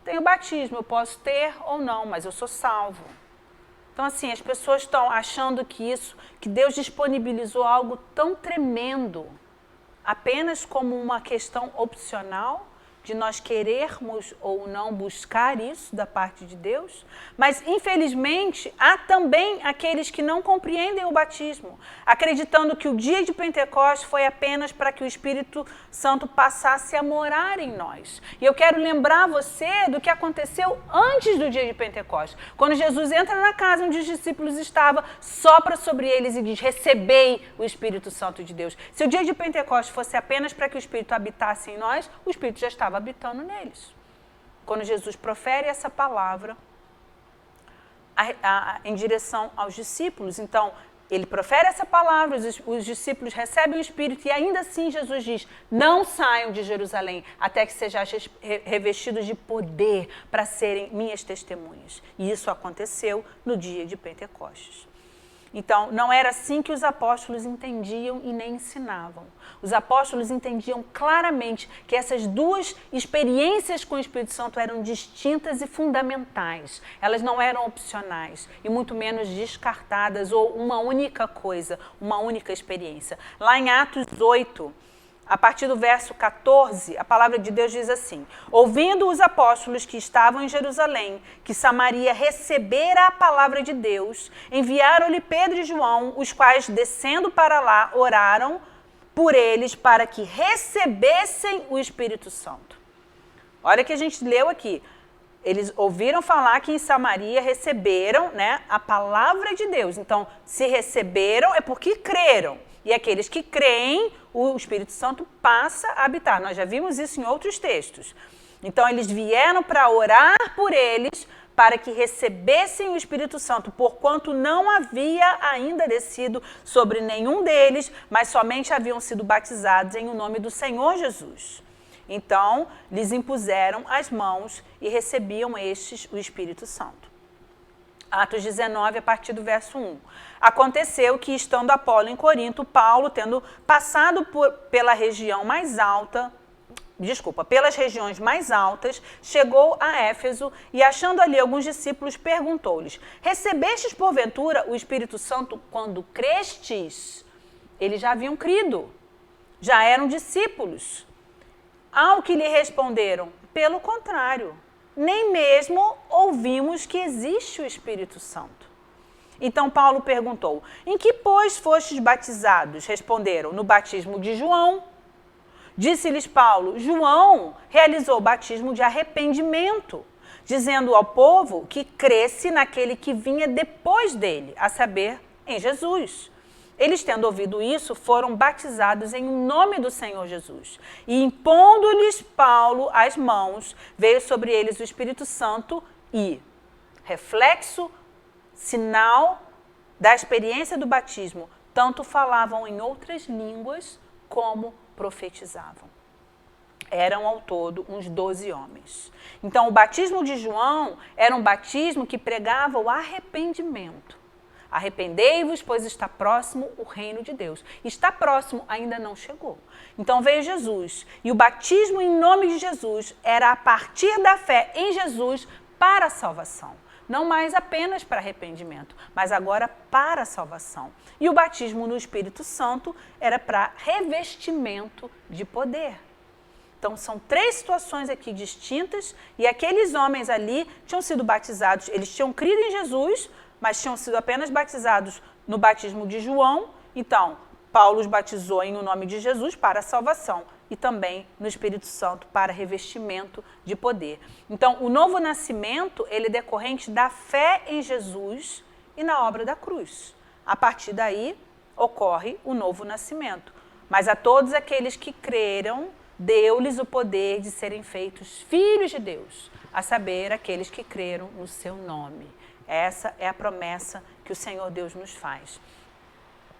Tenho batismo, eu posso ter ou não, mas eu sou salvo. Então, assim, as pessoas estão achando que Deus disponibilizou algo tão tremendo, apenas como uma questão opcional, de nós querermos ou não buscar isso da parte de Deus. Mas, infelizmente, há também aqueles que não compreendem o batismo, acreditando que o dia de Pentecostes foi apenas para que o Espírito Santo passasse a morar em nós. E eu quero lembrar você do que aconteceu antes do dia de Pentecostes. Quando Jesus entra na casa onde os discípulos estavam, sopra sobre eles e diz: recebei o Espírito Santo de Deus. Se o dia de Pentecostes fosse apenas para que o Espírito habitasse em nós, o Espírito já estava habitando neles. Quando Jesus profere essa palavra em direção aos discípulos, então ele profere essa palavra, os discípulos recebem o Espírito e ainda assim Jesus diz: não saiam de Jerusalém até que sejam revestidos de poder para serem minhas testemunhas. E isso aconteceu no dia de Pentecostes. Então, não era assim que os apóstolos entendiam e nem ensinavam. Os apóstolos entendiam claramente que essas duas experiências com o Espírito Santo eram distintas e fundamentais. Elas não eram opcionais e muito menos descartadas ou uma única coisa, uma única experiência. Lá em Atos 8, a partir do verso 14, a palavra de Deus diz assim: ouvindo os apóstolos que estavam em Jerusalém, que Samaria recebera a palavra de Deus, enviaram-lhe Pedro e João, os quais, descendo para lá, oraram por eles para que recebessem o Espírito Santo. Olha o que a gente leu aqui. Eles ouviram falar que em Samaria receberam, a palavra de Deus. Então, se receberam é porque creram. E aqueles que creem, o Espírito Santo passa a habitar. Nós já vimos isso em outros textos. Então, eles vieram para orar por eles, para que recebessem o Espírito Santo, porquanto não havia ainda descido sobre nenhum deles, mas somente haviam sido batizados em o nome do Senhor Jesus. Então, lhes impuseram as mãos e recebiam estes o Espírito Santo. Atos 19, a partir do verso 1. Aconteceu que, estando Apolo em Corinto, Paulo, tendo passado pelas regiões mais altas, chegou a Éfeso e, achando ali alguns discípulos, perguntou-lhes: recebestes porventura o Espírito Santo quando crestes? Eles já haviam crido, já eram discípulos. Ao que lhe responderam: pelo contrário, nem mesmo ouvimos que existe o Espírito Santo. Então Paulo perguntou: em que, pois, fostes batizados? Responderam: no batismo de João. Disse-lhes Paulo: João realizou o batismo de arrependimento, dizendo ao povo que cresce naquele que vinha depois dele, a saber, em Jesus. Eles, tendo ouvido isso, foram batizados em nome do Senhor Jesus. E impondo-lhes Paulo as mãos, veio sobre eles o Espírito Santo e, reflexo, sinal da experiência do batismo, tanto falavam em outras línguas como profetizavam. Eram ao todo uns 12 homens. Então, o batismo de João era um batismo que pregava o arrependimento. Arrependei-vos, pois está próximo o reino de Deus. Está próximo, ainda não chegou. Então veio Jesus, e o batismo em nome de Jesus era a partir da fé em Jesus para a salvação. Não mais apenas para arrependimento, mas agora para a salvação. E o batismo no Espírito Santo era para revestimento de poder. Então são 3 situações aqui distintas, e aqueles homens ali tinham sido batizados, eles tinham crido em Jesus, mas tinham sido apenas batizados no batismo de João. Então, Paulo os batizou em o nome de Jesus para a salvação e também no Espírito Santo para revestimento de poder. Então, o novo nascimento, ele é decorrente da fé em Jesus e na obra da cruz. A partir daí, ocorre o novo nascimento. Mas a todos aqueles que creram, deu-lhes o poder de serem feitos filhos de Deus, a saber, aqueles que creram no seu nome. Essa é a promessa que o Senhor Deus nos faz.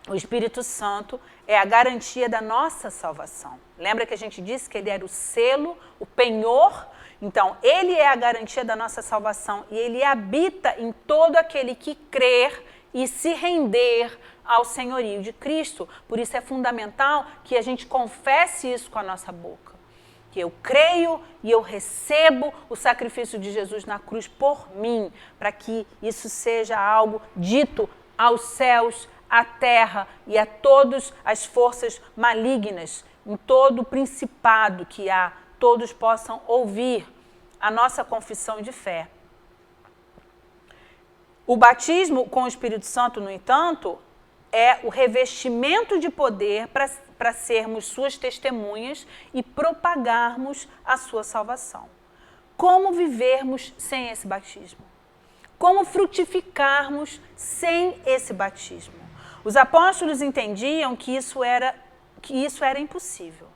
O Espírito Santo é a garantia da nossa salvação. Lembra que a gente disse que ele era o selo, o penhor? Então, ele é a garantia da nossa salvação e ele habita em todo aquele que crer e se render ao senhorio de Cristo. Por isso é fundamental que a gente confesse isso com a nossa boca. Que eu creio e eu recebo o sacrifício de Jesus na cruz por mim, para que isso seja algo dito aos céus, à terra e a todas as forças malignas, em todo o principado que há, todos possam ouvir a nossa confissão de fé. O batismo com o Espírito Santo, no entanto, é o revestimento de poder para sermos suas testemunhas e propagarmos a sua salvação. Como vivermos sem esse batismo? Como frutificarmos sem esse batismo? Os apóstolos entendiam que isso era impossível,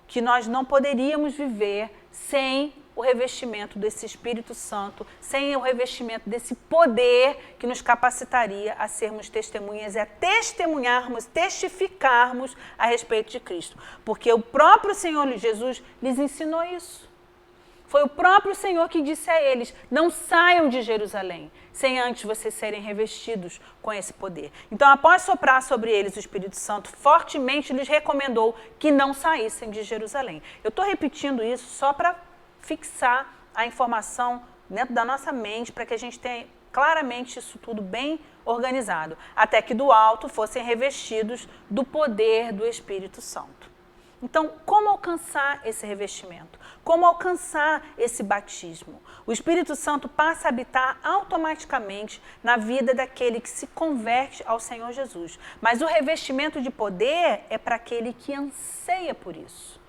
que nós não poderíamos viver sem o revestimento desse Espírito Santo, sem o revestimento desse poder que nos capacitaria a sermos testemunhas e a testemunharmos, testificarmos a respeito de Cristo. Porque o próprio Senhor Jesus lhes ensinou isso. Foi o próprio Senhor que disse a eles, não saiam de Jerusalém, sem antes vocês serem revestidos com esse poder. Então, após soprar sobre eles o Espírito Santo, fortemente lhes recomendou que não saíssem de Jerusalém. Eu estou repetindo isso só para fixar a informação dentro da nossa mente, para que a gente tenha claramente isso tudo bem organizado, até que do alto fossem revestidos do poder do Espírito Santo. Então, como alcançar esse revestimento? Como alcançar esse batismo? O Espírito Santo passa a habitar automaticamente na vida daquele que se converte ao Senhor Jesus. Mas o revestimento de poder é para aquele que anseia por isso.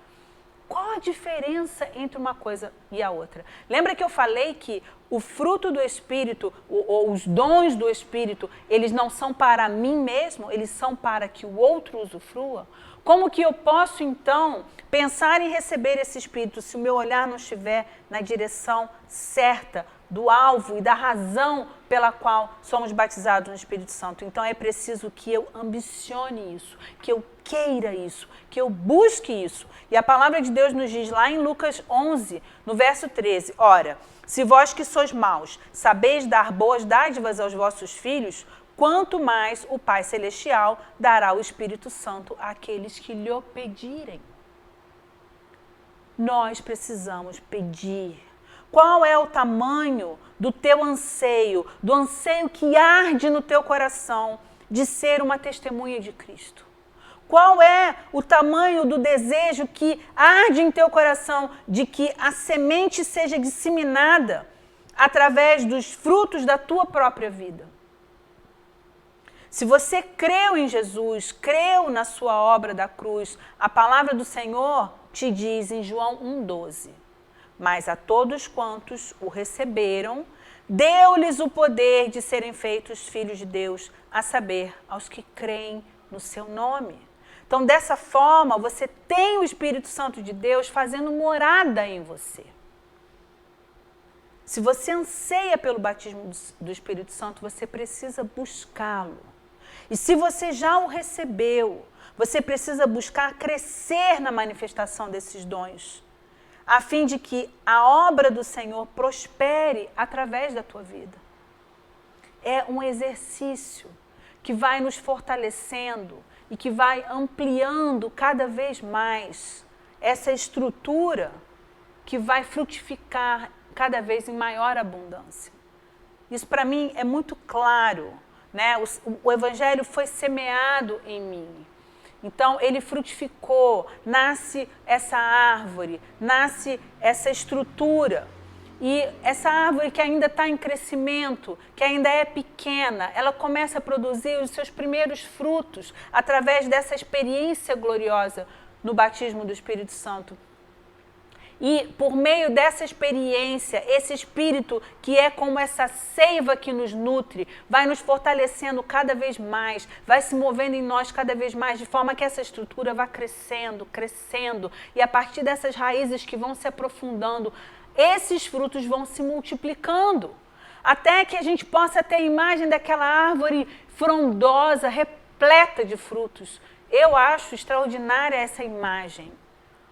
Qual a diferença entre uma coisa e a outra? Lembra que eu falei que o fruto do Espírito, ou os dons do Espírito, eles não são para mim mesmo, eles são para que o outro usufrua? Como que eu posso, então, pensar em receber esse Espírito se o meu olhar não estiver na direção certa do alvo e da razão pela qual somos batizados no Espírito Santo? Então é preciso que eu ambicione isso, que eu queira isso, que eu busque isso. E a palavra de Deus nos diz lá em Lucas 11, no verso 13, ora, se vós que sois maus, sabeis dar boas dádivas aos vossos filhos, quanto mais o Pai Celestial dará o Espírito Santo àqueles que lhe o pedirem. Nós precisamos pedir. Qual é o tamanho do teu anseio, do anseio que arde no teu coração de ser uma testemunha de Cristo? Qual é o tamanho do desejo que arde em teu coração de que a semente seja disseminada através dos frutos da tua própria vida? Se você creu em Jesus, creu na sua obra da cruz, a palavra do Senhor te diz em João 1,12, mas a todos quantos o receberam, deu-lhes o poder de serem feitos filhos de Deus, a saber, aos que creem no seu nome. Então, dessa forma, você tem o Espírito Santo de Deus fazendo morada em você. Se você anseia pelo batismo do Espírito Santo, você precisa buscá-lo. E se você já o recebeu, você precisa buscar crescer na manifestação desses dons, a fim de que a obra do Senhor prospere através da tua vida. É um exercício, que vai nos fortalecendo e que vai ampliando cada vez mais essa estrutura que vai frutificar cada vez em maior abundância. Isso para mim é muito claro, né? O Evangelho foi semeado em mim. Então ele frutificou, nasce essa árvore, nasce essa estrutura. E essa árvore que ainda está em crescimento, que ainda é pequena, ela começa a produzir os seus primeiros frutos através dessa experiência gloriosa no batismo do Espírito Santo. E por meio dessa experiência, esse Espírito que é como essa seiva que nos nutre, vai nos fortalecendo cada vez mais, vai se movendo em nós cada vez mais, de forma que essa estrutura vá crescendo, crescendo. E a partir dessas raízes que vão se aprofundando, esses frutos vão se multiplicando. Até que a gente possa ter a imagem daquela árvore frondosa, repleta de frutos. Eu acho extraordinária essa imagem.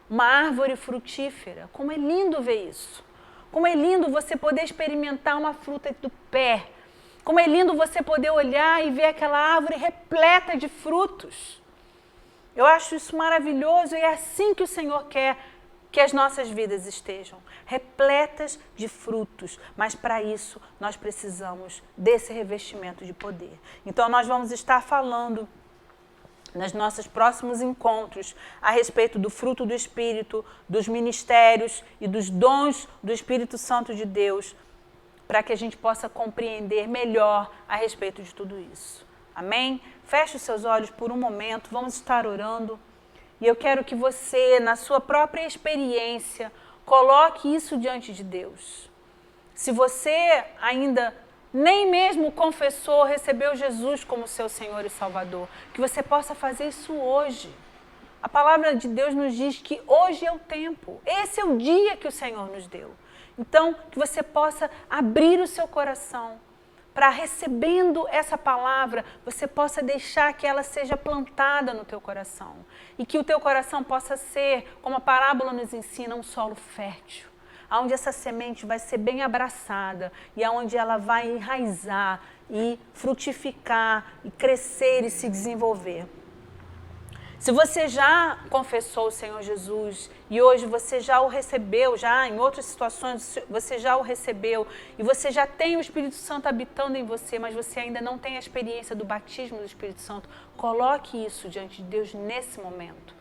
Uma árvore frutífera. Como é lindo ver isso. Como é lindo você poder experimentar uma fruta do pé. Como é lindo você poder olhar e ver aquela árvore repleta de frutos. Eu acho isso maravilhoso e é assim que o Senhor quer que as nossas vidas estejam. Repletas de frutos. Mas para isso nós precisamos desse revestimento de poder. Então nós vamos estar falando nos nossos próximos encontros a respeito do fruto do Espírito, dos ministérios e dos dons do Espírito Santo de Deus, para que a gente possa compreender melhor a respeito de tudo isso. Amém? Feche os seus olhos por um momento, vamos estar orando. E eu quero que você, na sua própria experiência, coloque isso diante de Deus. Se você ainda nem mesmo confessou, recebeu Jesus como seu Senhor e Salvador, que você possa fazer isso hoje. A palavra de Deus nos diz que hoje é o tempo, esse é o dia que o Senhor nos deu. Então, que você possa abrir o seu coração para, recebendo essa palavra, você possa deixar que ela seja plantada no teu coração. E que o teu coração possa ser, como a parábola nos ensina, um solo fértil, onde essa semente vai ser bem abraçada e aonde ela vai enraizar e frutificar e crescer e se desenvolver. Se você já confessou o Senhor Jesus e hoje você já o recebeu, já em outras situações você já o recebeu e você já tem o Espírito Santo habitando em você, mas você ainda não tem a experiência do batismo do Espírito Santo, coloque isso diante de Deus nesse momento.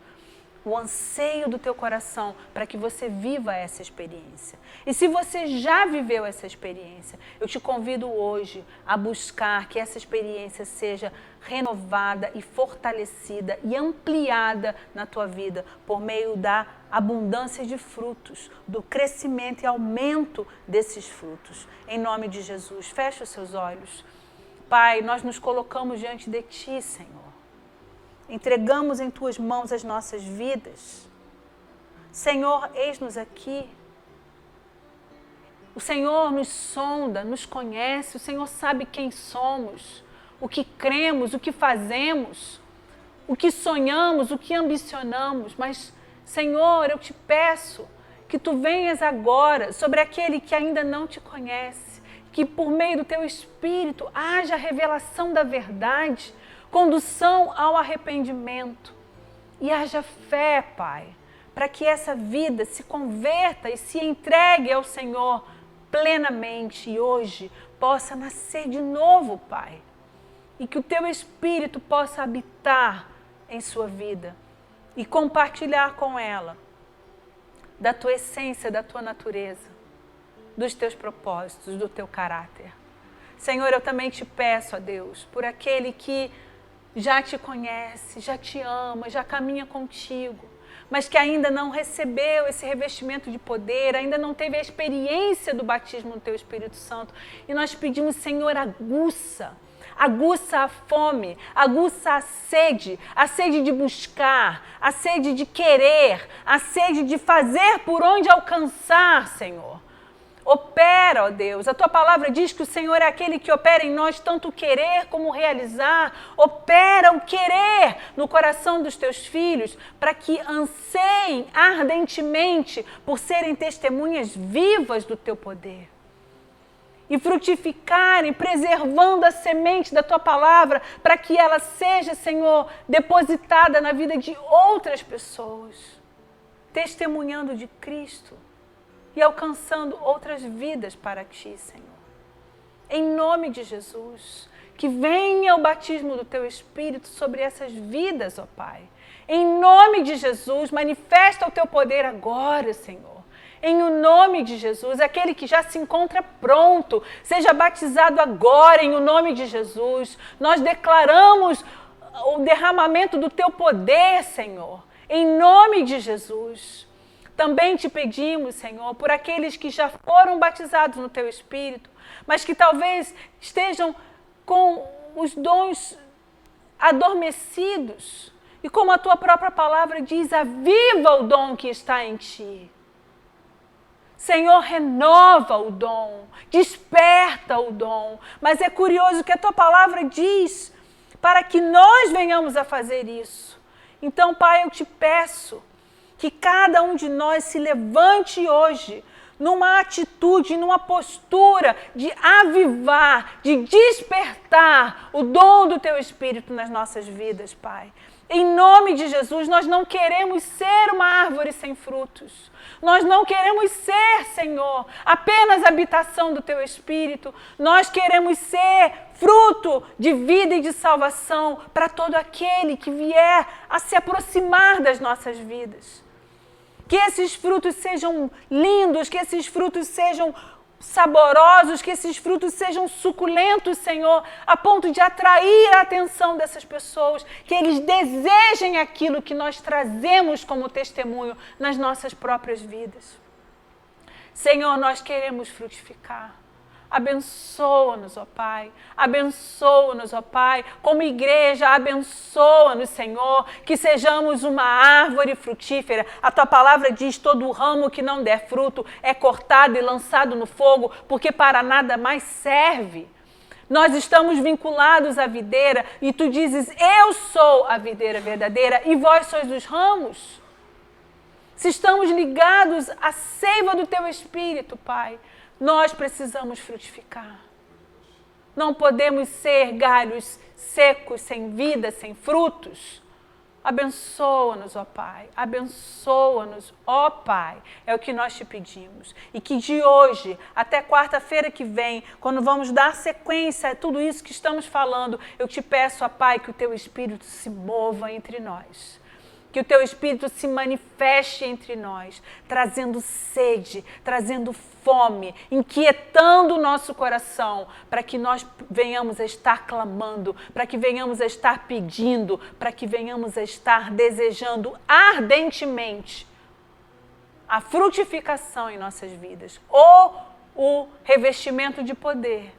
O anseio do teu coração para que você viva essa experiência. E se você já viveu essa experiência, eu te convido hoje a buscar que essa experiência seja renovada e fortalecida e ampliada na tua vida por meio da abundância de frutos, do crescimento e aumento desses frutos. Em nome de Jesus, feche os seus olhos. Pai, nós nos colocamos diante de Ti, Senhor. Entregamos em Tuas mãos as nossas vidas. Senhor, eis-nos aqui. O Senhor nos sonda, nos conhece, o Senhor sabe quem somos, o que cremos, o que fazemos, o que sonhamos, o que ambicionamos. Mas, Senhor, eu te peço que Tu venhas agora sobre aquele que ainda não Te conhece, que por meio do Teu Espírito haja revelação da verdade, condução ao arrependimento e haja fé, Pai, para que essa vida se converta e se entregue ao Senhor plenamente e hoje possa nascer de novo, Pai, e que o Teu Espírito possa habitar em sua vida e compartilhar com ela da Tua essência, da Tua natureza, dos Teus propósitos, do Teu caráter. Senhor, eu também te peço, ó Deus, por aquele que já Te conhece, já Te ama, já caminha contigo, mas que ainda não recebeu esse revestimento de poder, ainda não teve a experiência do batismo no Teu Espírito Santo. E nós pedimos, Senhor, aguça a fome, aguça a sede de buscar, a sede de querer, a sede de fazer por onde alcançar, Senhor. Opera, ó Deus, a Tua palavra diz que o Senhor é aquele que opera em nós tanto o querer como o realizar. Opera o querer no coração dos Teus filhos para que anseiem ardentemente por serem testemunhas vivas do Teu poder. e frutificarem, preservando a semente da Tua palavra, para que ela seja, Senhor, depositada na vida de outras pessoas, testemunhando de Cristo e alcançando outras vidas para Ti, Senhor. Em nome de Jesus, que venha o batismo do Teu Espírito sobre essas vidas, ó Pai. Em nome de Jesus, manifesta o Teu poder agora, Senhor. Em nome de Jesus, aquele que já se encontra pronto, seja batizado agora em nome de Jesus. Nós declaramos o derramamento do Teu poder, Senhor, em nome de Jesus. Também te pedimos, Senhor, por aqueles que já foram batizados no Teu Espírito, mas que talvez estejam com os dons adormecidos. E como a Tua própria palavra diz, aviva o dom que está em Ti. Senhor, renova o dom, desperta o dom. Mas é curioso que a Tua palavra diz para que nós venhamos a fazer isso. Então, Pai, eu te peço que cada um de nós se levante hoje numa atitude, numa postura de avivar, de despertar o dom do Teu Espírito nas nossas vidas, Pai. Em nome de Jesus, nós não queremos ser uma árvore sem frutos. Nós não queremos ser, Senhor, apenas habitação do Teu Espírito. Nós queremos ser fruto de vida e de salvação para todo aquele que vier a se aproximar das nossas vidas. Que esses frutos sejam lindos, que esses frutos sejam saborosos, que esses frutos sejam suculentos, Senhor, a ponto de atrair a atenção dessas pessoas, que eles desejem aquilo que nós trazemos como testemunho nas nossas próprias vidas. Senhor, nós queremos frutificar. Abençoa-nos, ó Pai, abençoa-nos, ó Pai, como igreja, abençoa-nos, Senhor, que sejamos uma árvore frutífera. A Tua palavra diz, todo ramo que não der fruto é cortado e lançado no fogo, porque para nada mais serve. Nós estamos vinculados à videira e Tu dizes, eu sou a videira verdadeira e vós sois os ramos. Se estamos ligados à seiva do Teu Espírito, Pai, nós precisamos frutificar. Não podemos ser galhos secos, sem vida, sem frutos. Abençoa-nos, ó Pai. Abençoa-nos, ó Pai. É o que nós te pedimos. E que de hoje até quarta-feira que vem, quando vamos dar sequência a tudo isso que estamos falando, eu te peço, ó Pai, que o Teu Espírito se mova entre nós. Que o Teu Espírito se manifeste entre nós, trazendo sede, trazendo fome, inquietando o nosso coração, para que nós venhamos a estar clamando, para que venhamos a estar pedindo, para que venhamos a estar desejando ardentemente a frutificação em nossas vidas, ou o revestimento de poder,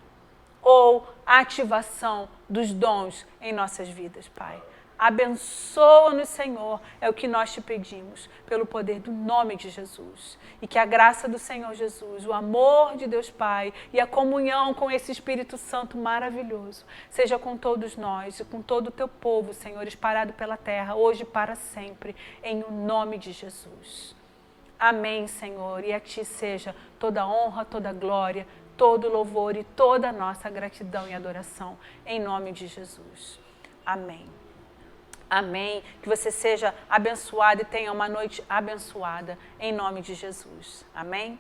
ou a ativação dos dons em nossas vidas, Pai. Abençoa-nos, Senhor, é o que nós te pedimos, pelo poder do nome de Jesus. E que a graça do Senhor Jesus, o amor de Deus Pai e a comunhão com esse Espírito Santo maravilhoso, seja com todos nós e com todo o Teu povo, Senhor, espalhado pela terra, hoje e para sempre, em o nome de Jesus. Amém, Senhor, e a Ti seja toda honra, toda glória, todo louvor e toda a nossa gratidão e adoração, em nome de Jesus. Amém. Amém. Que você seja abençoado e tenha uma noite abençoada, em nome de Jesus. Amém.